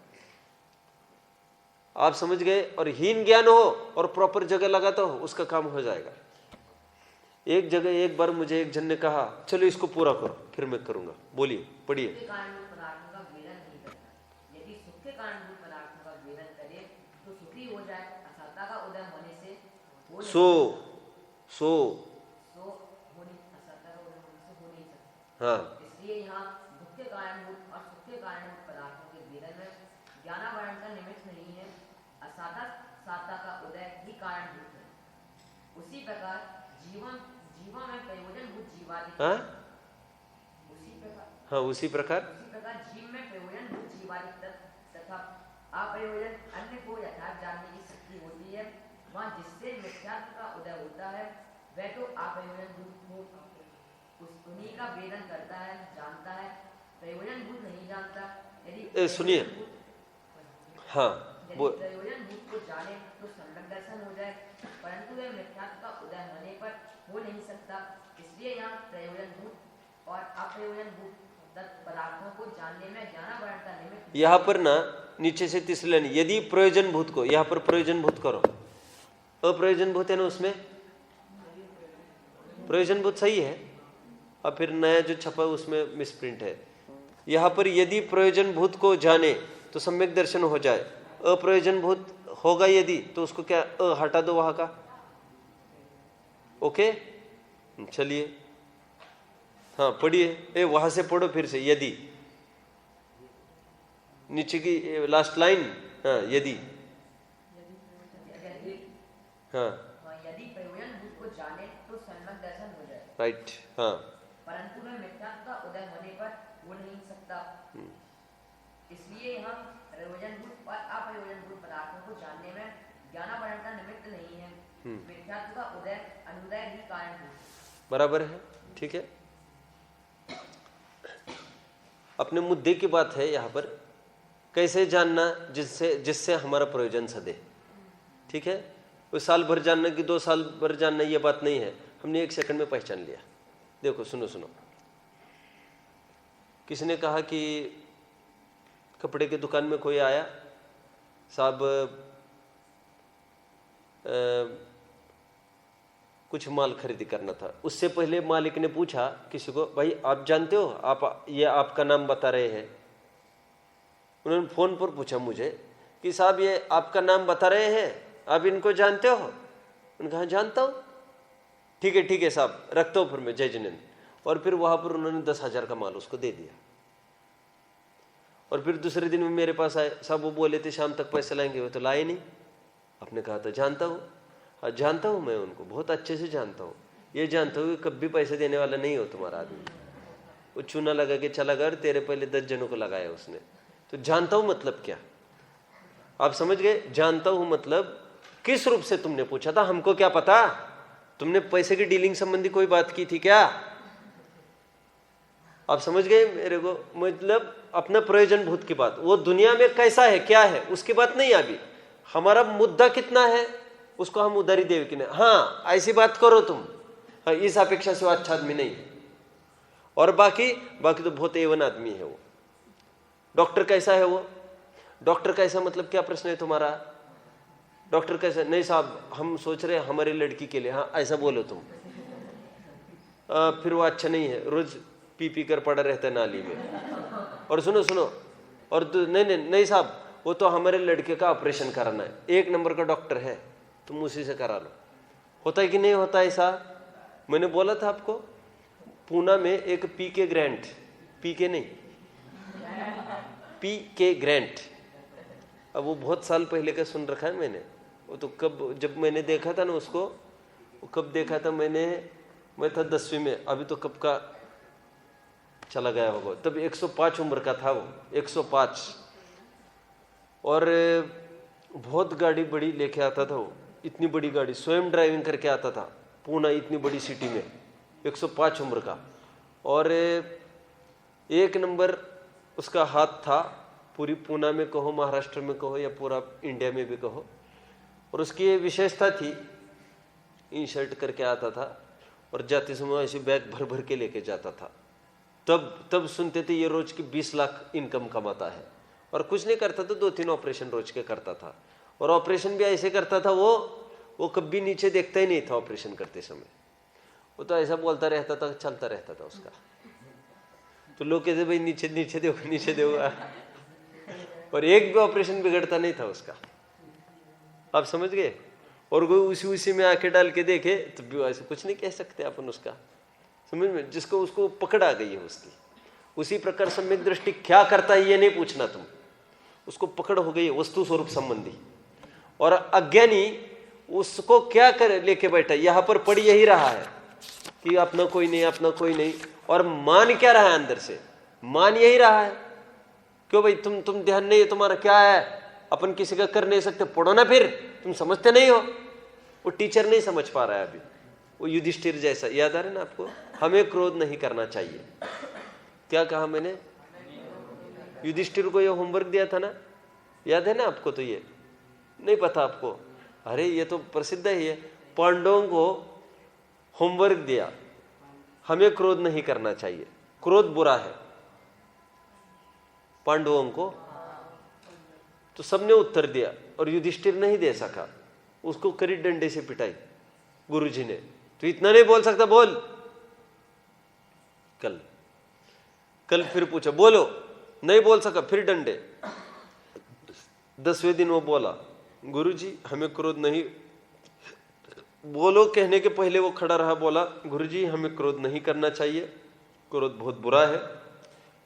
आप समझ गए? और हीन ज्ञान हो और प्रॉपर जगह लगाता हो, उसका काम हो जाएगा। एक जगह एक बार मुझे एक जन ने कहा, चलो इसको पूरा करो, फिर मैं करूंगा। बोलिए, पढ़िए। हाँ, इसलिए यहाँ दुख के कारणभूत और सुख के कारणभूत पदार्थों के भेदन में ज्ञानावरण का निमित्त नहीं है, असाता का उदय ही कारणभूत है। उसी प्रकार जीवा में प्रयोजनभूत जीवादि, उसी प्रकार जीव में प्रयोजनभूत जीवादि तथा अप्रयोजन अन्य को यथार्थ जानने की शक्ति होती है। वहाँ जिससे मिथ्यात्व का उदय होता है, वह तो अप्रयोजनभूत हो, उन्हीं का वेदन करता है, जानता है, प्रयोजनभूत नहीं जानता। यदि सुनिए, हाँ यदि वो प्रयोजन भूत को जाने तो सम्यक दर्शन हो जाए, परंतु वह मिथ्यात्व का उदय होने पर हो नहीं सकता। इसलिए यहाँ प्रयोजन भूत और अप्रयोजन भूत पदार्थों को जानने में ज्ञानावरण का निमित्त। यहाँ पर ना नीचे से तीसरी लाइन, यदि प्रयोजन भूत को, यहाँ पर प्रयोजन भूत करो, अप्रयोजन भूत है ना, उसमें प्रयोजन भूत सही है, और फिर नया जो छपा उसमें मिसप्रिंट है। यहाँ पर यदि प्रयोजन भूत को जाने तो सम्यक दर्शन हो जाए, अप्रयोजन भूत होगा यदि तो उसको क्या हटा दो वहां का। ओके चलिए, हाँ पढ़िए, वहां से पढ़ो फिर से, यदि नीचे की लास्ट लाइन, हाँ यदि, हाँ यदि प्रयोजन भूत को जाने तो सम्यक दर्शन हो जाए, राइट, हाँ परंतु वह मिथ्यात्व का उदय होने पर हो नहीं सकता। इसलिए यहाँ प्रयोजन भूत और अप्रयोजन भूत पदार्थों को जानने में ज्ञानावरण का निमित्त नहीं है, मिथ्यात्व का उदय अनुदय ही कारण है। बराबर है, ठीक है। अपने मुद्दे की बात है यहाँ पर, कैसे जानना जिससे हमारा प्रयोजन सदे, ठीक है। वो साल भर जानना कि 2 साल भर जानना, ये बात नहीं है, हमने 1 सेकंड में पहचान लिया। देखो सुनो सुनो, किसी ने कहा कि कपड़े की दुकान में कोई आया, साहब कुछ माल खरीदी करना था। उससे पहले मालिक ने पूछा किसी को, भाई आप जानते हो, आप ये आपका नाम बता रहे हैं। उन्होंने फोन पर पूछा मुझे कि साहब ये आपका नाम बता रहे हैं, आप इनको जानते हो? उन्होंने कहा जानता हूँ। ठीक है साहब, रखता हूँ फिर मैं, जय जिनेंद्र। और फिर वहां पर उन्होंने 10,000 का माल उसको दे दिया। और फिर दूसरे दिन में मेरे पास आए, साहब वो बोले थे शाम तक पैसे लाएंगे, वो तो लाए नहीं। आपने कहा था जानता हूँ, जानता हूँ, मैं उनको बहुत अच्छे से जानता हूँ, ये जानता हूँ कि कभी पैसे देने वाला नहीं हो तुम्हारा आदमी। वो चूना लगा के चला गया, तेरे पहले 10 जनों को लगाया उसने। तो जानता हूँ मतलब क्या, आप समझ गए? जानता हूँ मतलब किस रूप से तुमने पूछा था, हमको क्या पता, तुमने पैसे की डीलिंग संबंधी कोई बात की थी क्या? आप समझ गए मेरे को? मतलब अपना प्रयोजन भूत की बात, वो दुनिया में कैसा है क्या है उसकी बात नहीं। अभी हमारा मुद्दा कितना है उसको हम उधारी देवे कि नहीं। हाँ ऐसी बात करो तुम, हाँ, इस अपेक्षा से वो अच्छा आदमी नहीं है। और बाकी तो बहुत एवन आदमी है वो। डॉक्टर कैसा है वो? डॉक्टर कैसा मतलब क्या प्रश्न है तुम्हारा? डॉक्टर कैसा? नहीं साहब हम सोच रहे हैं हमारी लड़की के लिए। हाँ ऐसा बोलो तुम। फिर वो अच्छा नहीं है, रोज पी कर पड़ा रहता है नाली में। और सुनो और नहीं साहब वो तो हमारे लड़के का ऑपरेशन कराना है, 1 नंबर का डॉक्टर है, तुम उसी से करा लो। होता है कि नहीं होता ऐसा? मैंने बोला था आपको, पूना में एक पीके ग्रांट, अब वो बहुत साल पहले का सुन रखा है मैंने। वो तो कब, जब मैंने देखा था ना उसको, वो कब देखा था मैं था 10वीं में, अभी तो कब का चला गया होगा। तब 105 उम्र का था वो, 105। और बहुत गाड़ी बड़ी लेके आता था वो, इतनी बड़ी गाड़ी स्वयं ड्राइविंग करके आता था पूना इतनी बड़ी सिटी में, 105 उम्र का। और 1 नंबर उसका हाथ था, पूरी पूना में कहो, महाराष्ट्र में कहो, या पूरा इंडिया में भी कहो। और उसकी ये विशेषता थी, इन शर्ट करके आता था और जाते समय ऐसे बैग भर के लेके जाता था। तब सुनते थे ये रोज की 20 लाख इनकम कमाता है। और कुछ नहीं करता था, 2-3 ऑपरेशन रोज के करता था। और ऑपरेशन भी ऐसे करता था वो कभी नीचे देखता ही नहीं था ऑपरेशन करते समय। वो तो ऐसा बोलता रहता था, चलता रहता था उसका। तो लोग कहते भाई नीचे देगा और एक भी ऑपरेशन बिगड़ता नहीं था उसका। आप समझ गए? और कोई उसी में आके डाल के देखे तो भी ऐसे कुछ नहीं कह सकते अपन उसका, समझ में? जिसको उसको पकड़ आ गई है उसकी। उसी प्रकार सम्यक दृष्टि क्या करता है ये नहीं पूछना तुम, उसको पकड़ हो गई है वस्तु स्वरूप संबंधी। और अज्ञानी उसको क्या कर लेके बैठा, यहां पर पढ़ यही रहा है कि अपना कोई नहीं। और मान क्या रहा है अंदर से? मान यही रहा है, क्यों भाई तुम ध्यान नहीं है तुम्हारा, क्या है, अपन किसी का कर नहीं सकते, पढ़ो ना फिर, तुम समझते नहीं हो। वो टीचर नहीं समझ पा रहा है अभी, वो युधिष्ठिर जैसा। याद आ रहा है ना आपको? हमें क्रोध नहीं करना चाहिए। क्या कहा मैंने? युधिष्ठिर को ये होमवर्क दिया था ना, याद है ना आपको? तो ये नहीं पता आपको? अरे ये तो प्रसिद्ध ही है। पांडवों को होमवर्क दिया, हमें क्रोध नहीं करना चाहिए, क्रोध बुरा है, पांडवों को। तो सबने उत्तर दिया और युधिष्ठिर नहीं दे सका, उसको करी डंडे से पिटाई गुरुजी ने। तो इतना नहीं बोल सकता, बोल। कल फिर पूछा, बोलो, नहीं बोल सका, फिर डंडे। 10वें दिन वो बोला, गुरुजी हमें क्रोध नहीं, बोलो कहने के पहले वो खड़ा रहा, बोला गुरुजी हमें क्रोध नहीं करना चाहिए, क्रोध बहुत बुरा है।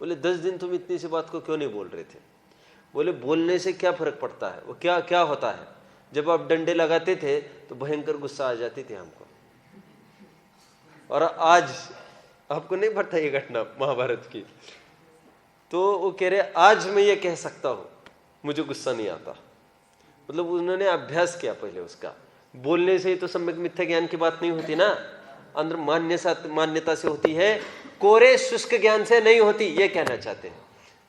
बोले 10 दिन तुम इतनी सी बात को क्यों नहीं बोल रहे थे? बोले बोलने से क्या फर्क पड़ता है, वो क्या क्या होता है। जब आप डंडे लगाते थे तो भयंकर गुस्सा आ जाती थी हमको, और आज आपको नहीं पता ये घटना महाभारत की। तो वो कह रहे आज मैं ये कह सकता हूं, मुझे गुस्सा नहीं आता। मतलब उन्होंने अभ्यास किया पहले उसका। बोलने से ही तो सम्यक मिथ्या ज्ञान की बात नहीं होती ना, अंदर मान्यता से होती है, कोरे शुष्क ज्ञान से नहीं होती, ये कहना चाहते हैं।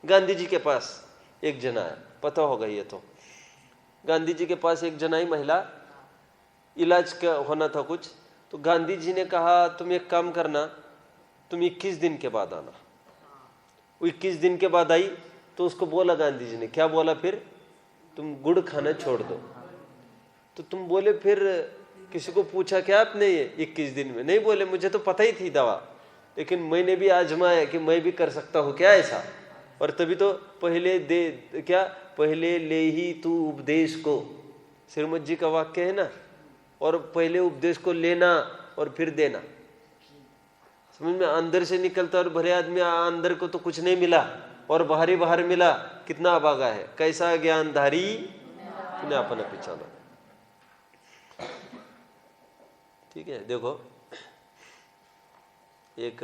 गांधी जी के पास एक जना है, पता होगा ये तो, गांधी जी के पास एक जनाई महिला, इलाज का होना था कुछ, तो गांधी जी ने कहा तुम एक काम करना, तुम 21 दिन के बाद आना। वो 21 दिन के बाद आई तो उसको बोला गांधी जी ने, क्या बोला फिर? तुम गुड़ खाना छोड़ दो। तो तुम बोले फिर किसी को पूछा क्या आपने ये 21 दिन में? नहीं बोले, मुझे तो पता ही थी दवा, लेकिन मैंने भी आजमाया कि मैं भी कर सकता हूँ क्या ऐसा। और तभी तो पहले ले ही तू उपदेश को, श्रीमद जी का वाक्य है ना, और पहले उपदेश को लेना और फिर देना। समझ में? अंदर से निकलता और भले आदमी अंदर को तो कुछ नहीं मिला और बाहर मिला, कितना अभागा है। कैसा ज्ञानधारी तूने अपना पिछाना। ठीक है, देखो एक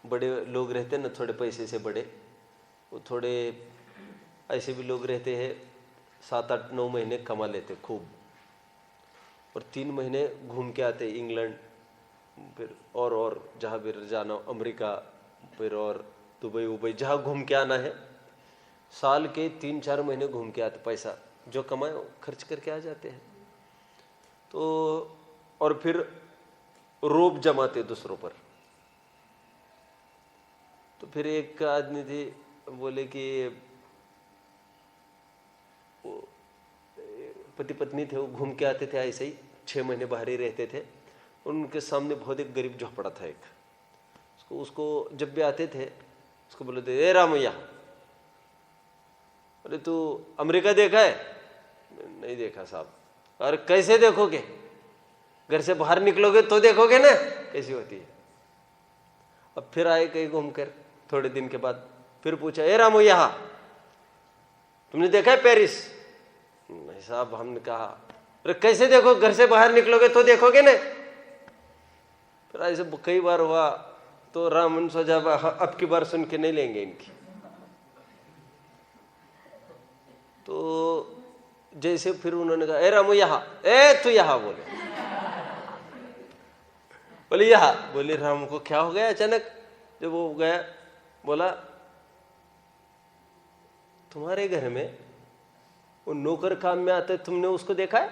बड़े लोग रहते हैं ना, थोड़े पैसे से बड़े, वो थोड़े ऐसे भी लोग रहते हैं 7, 8, 9 महीने कमा लेते खूब, और 3 महीने घूम के आते इंग्लैंड, फिर और जहाँ भी जाना, अमेरिका, फिर और दुबई उबई, जहाँ घूम के आना है, साल के 3-4 महीने घूम के आते, पैसा जो कमाए खर्च करके आ जाते हैं। तो और फिर रोब जमाते दूसरों पर। तो फिर एक आदमी थे, बोले कि पति पत्नी थे, वो घूम के आते थे ऐसे ही, 6 महीने बाहर ही रहते थे। उनके सामने बहुत एक गरीब झोपड़ा था एक, उसको जब भी आते थे उसको बोले थे, ए रामैया, अरे तू अमेरिका देखा है? नहीं देखा साहब। अरे कैसे देखोगे, घर से बाहर निकलोगे तो देखोगे ना कैसी होती है। अब फिर आए कहीं घूमकर, थोड़े दिन के बाद फिर पूछा, ए रामू यहाँ तुमने देखा है पेरिस? नहीं साहब, हमने कहा। अरे कैसे देखो, घर से बाहर निकलोगे तो देखोगे ना। फिर ऐसे कई बार हुआ तो रामन सोचा अब की बार सुन के नहीं लेंगे इनकी। तो जैसे फिर उन्होंने कहा, ए रामू यहाँ, ए तू यहाँ, बोले यहाँ। बोले राम को क्या हो गया अचानक? जब वो गया, बोला तुम्हारे घर में वो नौकर काम में आता है, तुमने उसको देखा है?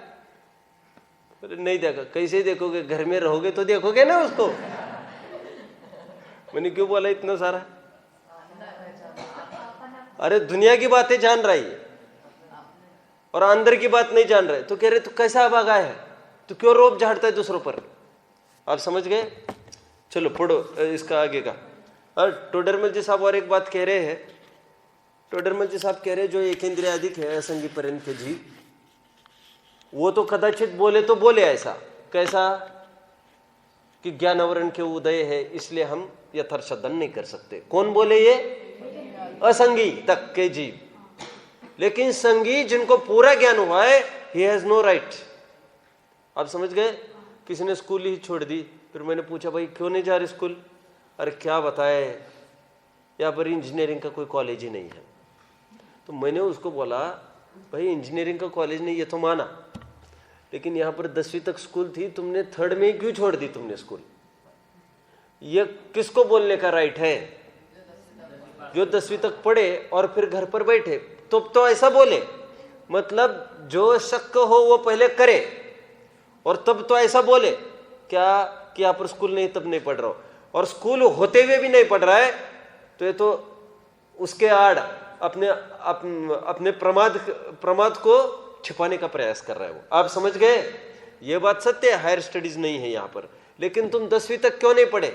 बोले नहीं देखा। कैसे देखोगे, घर में रहोगे तो देखोगे ना उसको। मैंने क्यों बोला इतना सारा? अरे दुनिया की बातें जान रही है और अंदर की बात नहीं जान रहे। तो कह रहे तू कैसा अभागा है, तू क्यों रोब झाड़ता है दूसरों पर? आप समझ गए? चलो पढ़ो इसका आगे का। और टोडरमल जी साहब और एक बात कह रहे हैं। टोडरमल जी साहब कह रहे हैं जो एकेंद्रियाधिक है असंगी पर्यंत के जीव, वो तो कदाचित बोले तो बोले ऐसा, कैसा कि ज्ञानावरण के उदय है इसलिए हम यथार्थदन नहीं कर सकते। कौन बोले? ये असंगी तक के जीव। लेकिन संगी जिनको पूरा ज्ञान हुआ है, ही हैज नो राइट। आप समझ गए? किसी ने स्कूल ही छोड़ दी, फिर मैंने पूछा भाई क्यों नहीं जा रहे स्कूल? अरे क्या बताए, यहाँ पर इंजीनियरिंग का कोई कॉलेज ही नहीं है। तो मैंने उसको बोला भाई इंजीनियरिंग का कॉलेज नहीं, ये तो माना, लेकिन यहाँ पर 10वीं तक स्कूल थी, तुमने 3rd में क्यों छोड़ दी तुमने स्कूल? ये किसको बोलने का राइट है? जो 10वीं तक पढ़े और फिर घर पर बैठे तो ऐसा बोले, मतलब जो शक हो वो पहले करे और तब तो ऐसा बोले क्या कि यहाँ पर स्कूल नहीं तब नहीं पढ़ रहा हो, और स्कूल होते हुए भी नहीं पढ़ रहा है तो ये तो उसके आड़ अपने प्रमाद को छिपाने का प्रयास कर रहा है वो। आप समझ गए? ये बात सत्य है, हायर स्टडीज नहीं है यहाँ पर, लेकिन तुम 10वीं तक क्यों नहीं पढ़े?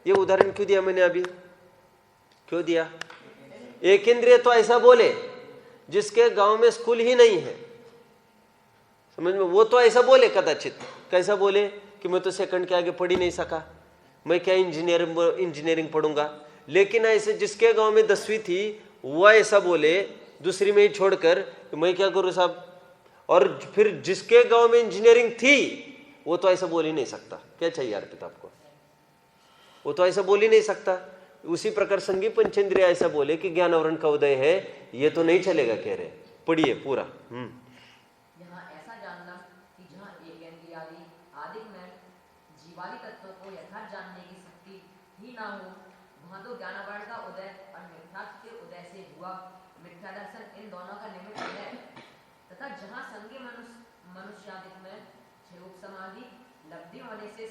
ये उदाहरण क्यों दिया मैंने अभी? क्यों दिया? एक इंद्रिय तो ऐसा बोले जिसके गांव में स्कूल ही नहीं है, समझ में? वो तो ऐसा बोले कदाचित, कैसा बोले कि मैं तो सेकंड के आगे पढ़ ही नहीं सका, मैं क्या इंजीनियरिंग पढ़ूंगा। लेकिन ऐसे जिसके गांव में 10वीं थी वो ऐसा बोले दूसरी में ही छोड़कर कि मैं क्या करूं साहब, और फिर जिसके गांव में इंजीनियरिंग थी वो तो ऐसा बोल ही नहीं सकता। क्या चाहिए अर्पित आपको? वो तो ऐसा बोल ही नहीं सकता। उसी प्रकार संगी पंचेंद्रिय ऐसा बोले कि ज्ञान आवरण का उदय है, ये तो नहीं चलेगा, कह रहे। पढ़िए पूरा। यहाँ ऐसा जानना कि जहाँ एकेंद्रियादि आदि में जीवादि तत्व को यथार्थ जानने की शक्ति ही ना हो, वहाँ तो ज्ञानावरण का उदय और मिथ्यात्व के उदय से हुआ मिथ्या दर्शन इन दोनों का निमित्त है। तथा जहाँ संगी मनुष्यादि में क्षयोग समाधि लब्धि होने से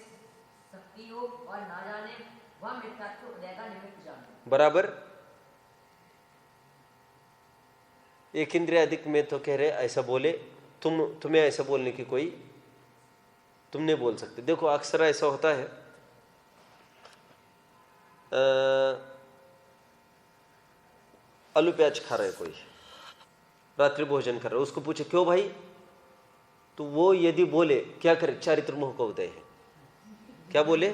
शक्ति योग और ना जाने, वह मिथ्यात्व उदय का निमित्त जाने। बराबर। एक इंद्रिय अधिक में तो कह रहे ऐसा बोले, तुम्हें ऐसा बोलने की कोई तुम नहीं बोल सकते। देखो अक्सर ऐसा होता है, आलू प्याज खा रहा है कोई, रात्रि भोजन कर रहा है, उसको पूछे क्यों भाई, तो वो यदि बोले क्या करे, चारित्र मोह का उदय है। क्या बोले?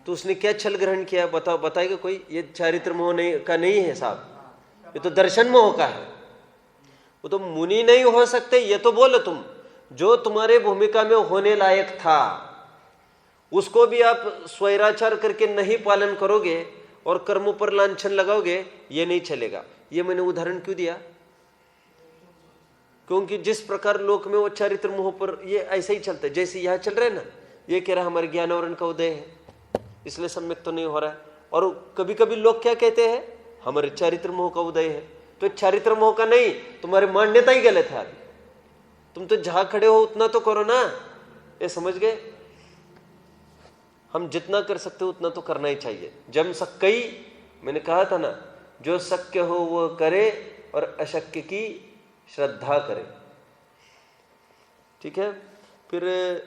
तो उसने क्या छल ग्रहण किया? बताएगा कोई? ये चारित्र मोह का नहीं है साहब, ये तो दर्शन मोह का है। वो तो मुनि नहीं हो सकते, ये तो बोलो तुम। जो तुम्हारे भूमिका में होने लायक था उसको भी आप स्वैराचार करके नहीं पालन करोगे और कर्मों पर लांछन लगाओगे, ये नहीं चलेगा। ये मैंने उदाहरण क्यों दिया? क्योंकि जिस प्रकार लोक में वो चारित्र मोह पर ये ऐसे ही चलता है, जैसे यहां चल रहा है ना, ये कह रहा हमारे ज्ञानावरण का उदय है इसलिए सम्यक तो नहीं हो रहा है। और कभी कभी लोग क्या कहते हैं, हमारे चारित्र मोह का उदय है। तो चारित्र मोह का नहीं, तुम्हारी मान्यता ही गलत है। तुम तो जहां खड़े हो उतना तो करो ना। ये समझ गए? हम जितना कर सकते हो उतना तो करना ही चाहिए। जम सक्कई, मैंने कहा था ना, जो शक्य हो वो करे और अशक्य की श्रद्धा करे। ठीक है? फिर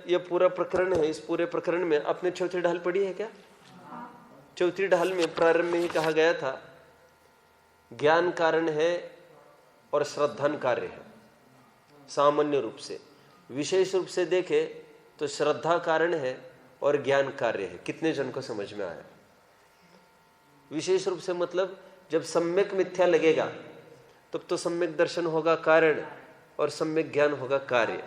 ये पूरा प्रकरण है। इस पूरे प्रकरण में आपने चौथी ढाल पढ़ी है क्या? चौथी ढाल में प्रारंभ में ही कहा गया था ज्ञान कारण है और श्रद्धान कार्य है। सामान्य रूप से, विशेष रूप से देखे तो श्रद्धा कारण है और ज्ञान कार्य है। कितने जन को समझ में आया? विशेष रूप से मतलब जब सम्यक मिथ्या लगेगा तब तो सम्यक दर्शन होगा कारण और सम्यक ज्ञान होगा कार्य।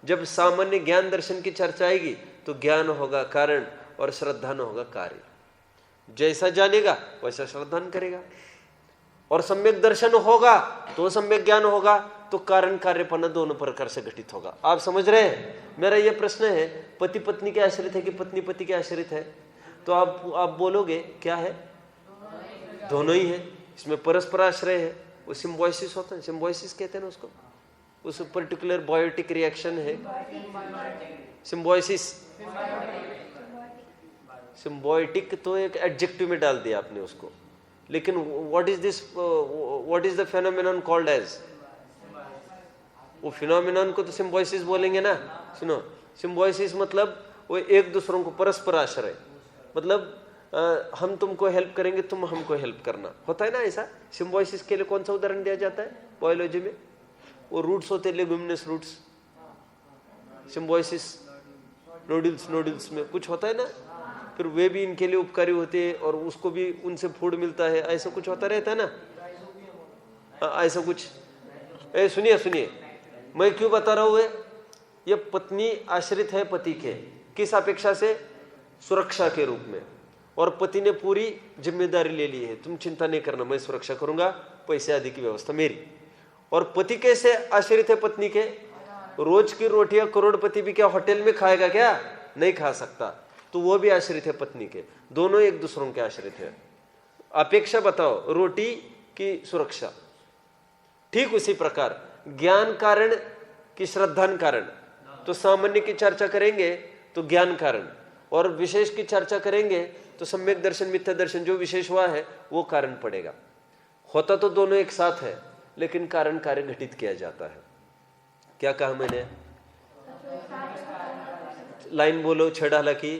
जब सामान्य ज्ञान दर्शन की चर्चा आएगी तो ज्ञान होगा कारण और श्रद्धान होगा कार्य। जैसा जानेगा वैसा श्रद्धान करेगा। और सम्यक दर्शन होगा तो सम्यक ज्ञान होगा, तो कारण कार्यपना दोनों प्रकार से घटित होगा। आप समझ रहे हैं? मेरा यह प्रश्न है, पति पत्नी के आश्रित है कि पत्नी पति के आश्रित है? तो आप बोलोगे क्या है? दोनों ही है। इसमें परस्पर आश्रय है। वो सिम्बोसिस होता है, सिम्बोसिस कहते हैं ना उसको, उस पर्टिकुलर बायोटिक रिएक्शन है सिम्बोसिस। सिम्बोटिक तो एक एडजेक्टिव में डाल दिया आपने उसको, लेकिन what is the phenomenon called as? वो फिनोमिनन को तो सिम्बोसिस बोलेंगे ना। सुनो, सिम्बोसिस मतलब वो एक दूसरों को परस्पर आश्रय, मतलब हम तुमको हेल्प करेंगे, तुम हमको हेल्प करना, होता है ना ऐसा। सिम्बोसिस के लिए कौन सा उदाहरण दिया जाता है बायोलॉजी में? वो रूट्स होते हैं, लेगुमिनस रूट्स। सिम्बोसिस नोडल्स में कुछ होता है ना, फिर वे भी इनके लिए उपकारी होते हैं और उसको भी उनसे फूड मिलता है, ऐसा कुछ होता रहता है ना। ऐसा कुछ। सुनिए, मैं क्यों बता रहा हूं? ये पत्नी आश्रित है पति के, किस अपेक्षा से? सुरक्षा के रूप में। और पति ने पूरी जिम्मेदारी ले ली है, तुम चिंता नहीं करना, मैं सुरक्षा करूंगा, पैसे आदि की व्यवस्था मेरी। और पति कैसे आश्रित है पत्नी के? रोज की रोटियां करोड़पति भी क्या होटल में खाएगा क्या? नहीं खा सकता, तो वो भी आश्रित है पत्नी के। दोनों एक दूसरों के आश्रित है। अपेक्षा बताओ रोटी की सुरक्षा, ठीक उसी प्रकार ज्ञान कारण कि श्रद्धान कारण। तो सामान्य की चर्चा करेंगे तो ज्ञान कारण, और विशेष की चर्चा करेंगे तो सम्यक दर्शन मिथ्या दर्शन जो विशेष हुआ है वो कारण पड़ेगा। होता तो दोनों एक साथ है, लेकिन कारण कार्य घटित किया जाता है। क्या कहा मैंने? लाइन बोलो छेड़ा की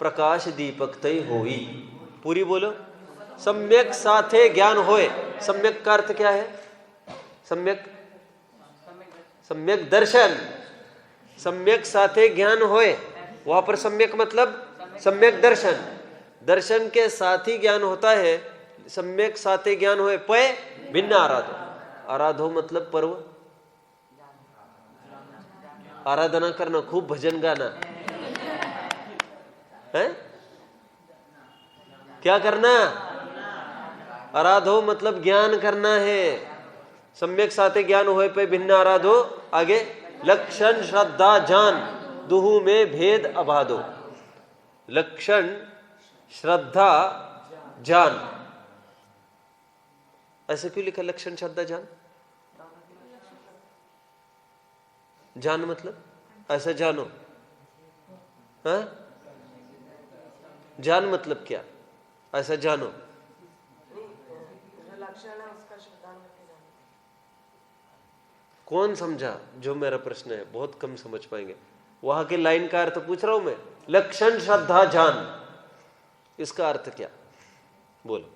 प्रकाश दीपक तय होई, पूरी बोलो। सम्यक साथे ज्ञान होए। सम्यक का अर्थ क्या है? सम्यक सम्यक दर्शन। सम्यक साथे ज्ञान होए, वहां पर सम्यक मतलब सम्यक दर्शन। दर्शन के साथ ही ज्ञान होता है। सम्यक साथे ज्ञान होए पय भिन्न आराधो। आराधो मतलब पर्व, आराधना करना, खूब भजन गाना है। क्या करना? आराधो मतलब ज्ञान करना है। सम्यक साथे ज्ञान होए पे भिन्न आराधो। आगे लक्षण श्रद्धा जान दुहु में भेद अबाधो। लक्षण श्रद्धा जान, ऐसे क्यों लिखा लक्षण श्रद्धा जान? जान मतलब ऐसा जानो, हाँ? जान मतलब क्या? ऐसा जानो। कौन समझा जो मेरा प्रश्न है? बहुत कम समझ पाएंगे। वहां के लाइन का अर्थ पूछ रहा हूं मैं। लक्षण श्रद्धा जान, इसका अर्थ क्या? बोलो।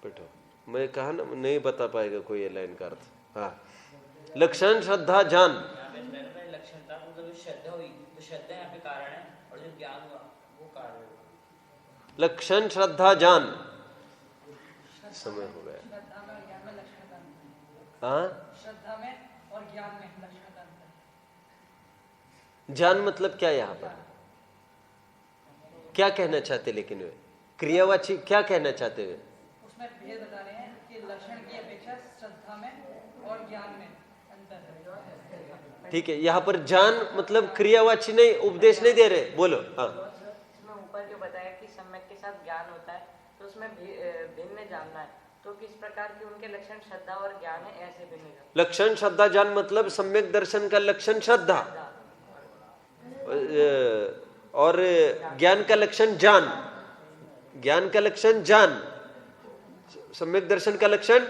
बैठो, मैं कहा ना नहीं बता पाएगा कोई ये लाइन का अर्थ। हाँ, लक्षण श्रद्धा जान। लक्षणता मतलब श्रद्धा हुई, तो श्रद्धा यहाँ पे कारण है, और जो ज्ञान हुआ वो कारण है। लक्षण श्रद्धा जान। समय हो गया। हाँ, श्रद्धा में और ज्ञान में लक्षणता। जान मतलब क्या? यहाँ पर क्या कहना चाहते? लेकिन वे क्रियावाची क्या कहना चाहते हुए? उसमें भेद बता रहे हैं कि लक्षण की अपेक्षा श्रद्धा में और ज्ञान में अंतर है। ठीक है, यहाँ पर जान मतलब क्रियावाची नहीं, उपदेश नहीं दे रहे। बोलो। हाँ, इसमें ऊपर जो बताया कि सम्यक के साथ ज्ञान होता है, तो उसमें भिन्न जानना है, तो किस प्रकार की उनके लक्षण श्रद्धा और ज्ञान है, ऐसे भिन्न। लक्षण श्रद्धा जान मतलब सम्यक दर्शन का लक्षण श्रद्धा और ज्ञान का लक्षण जान। ज्ञान का लक्षण जान, सम्यक दर्शन का लक्षण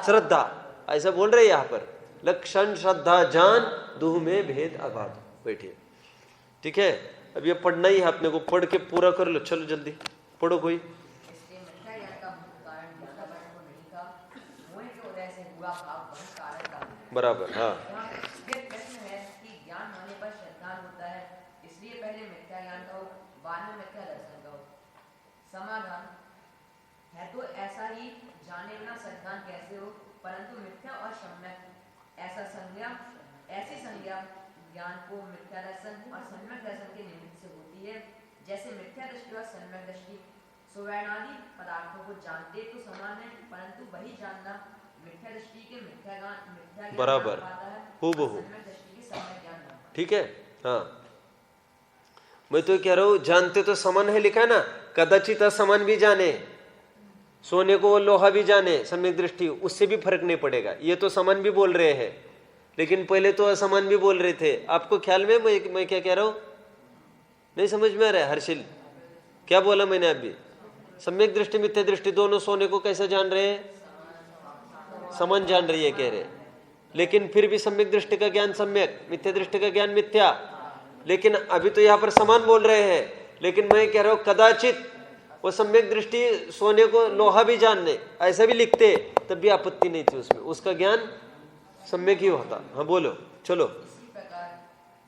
श्रद्धा, ऐसा बोल रहे यहां पर। लक्षण श्रद्धा जान दुह में भेद अबाध। बैठिए, ठीक है। अब ये पढ़ना ही है अपने को, पढ़ के पूरा कर लो। चलो जल्दी पढ़ो कोई। इसलिए मिथ्या ज्ञान का मुख्य कारण दूसरा वर्ण को नहीं था, मोह के उदय से हुआ भाव वह कारण का है। बराबर। हाँ, ये प्रश्न है कि ज्ञान होने पर श्रद्धा होता है, इसलिए पहले मिथ्या ज्ञान का हो, बाद में मिथ्या दर्शन का हो। समाधान है तो ऐसा ही जाने बिना श्रद्धा कैसे हो, परंतु मिथ्या और सम्यक ऐसी संज्ञा ज्ञान को मिथ्या दर्शन और सम्यक दर्शन के निमित्त से होती है। जैसे मिथ्या दृष्टि और सम्यक दृष्टि सुवर्णादि पदार्थों को जानते तो समान है, परंतु वही जानना मिथ्या दृष्टि के मिथ्या ज्ञान बराबर, हूबहू। सम्यक दृष्टि के सम्यक ज्ञान ना। ठीक है। हाँ, मैं तो कह रहा हूं जानते तो समान है लिखा है ना, कदाचित असमान भी जाने, सोने को वो लोहा भी जाने, सम्यक दृष्टि, उससे भी फर्क नहीं पड़ेगा। ये तो समान भी बोल रहे हैं, लेकिन पहले तो असमान भी बोल रहे थे। आपको ख्याल में मैं क्या कह रहा हूं? नहीं समझ में आ रहा है? हर्षिल, क्या बोला मैंने अभी? सम्यक दृष्टि मिथ्या दृष्टि दोनों सोने को कैसा जान रहे हैं? समान जान रही है कह रहे, लेकिन फिर भी सम्यक दृष्टि का ज्ञान सम्यक, मिथ्या दृष्टि का ज्ञान मिथ्या। लेकिन अभी तो यहाँ पर समान बोल रहे हैं, लेकिन मैं कह रहा हूं कदाचित वो सम्यक दृष्टि सोने को लोहा भी जानने, ऐसा भी लिखते तब भी आपत्ति नहीं थी उसमें, उसका ज्ञान सम्यक ही होता। हाँ बोलो, चलो। इसी प्रकार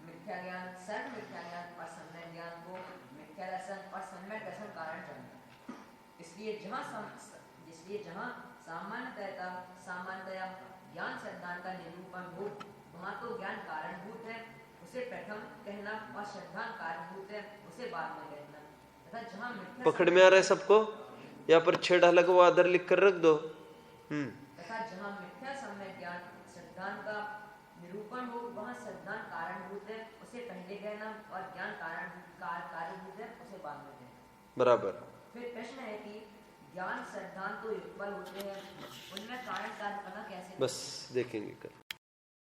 मिथ्या ज्ञान, सर्व मिथ्या ज्ञान और सम्यक ज्ञान को मिथ्या दर्शन और सम्यक दर्शन कारण जानना। इसलिए जहाँ सामान्यतया ज्ञान सिद्धांत का निरूपण हो, वहाँ तो ज्ञान कारणभूत है, उसे प्रथम कहना, और श्रद्धा कारणभूत है, उसे बाद में कहना। तथा जहाँ मिथ्या पकड़ में आ रहा है सबको? यहाँ पर 6 ढाला को आदर लिख कर रख दो। तथा जहाँ मिथ्या सम्यक ज्ञान सिद्धांत का निरूपण हो, वहाँ सिद्धांत कारणभूत है, उसे पहले कह और ज्ञान कार्यभूत है, उसे बाद में दें। बराबर। फिर प्रश्न है कि ज्ञान सिद्धांत तो युगपल होते हैं, उनमें कारण कार्यपना कैसे? बस देखेंगे कल।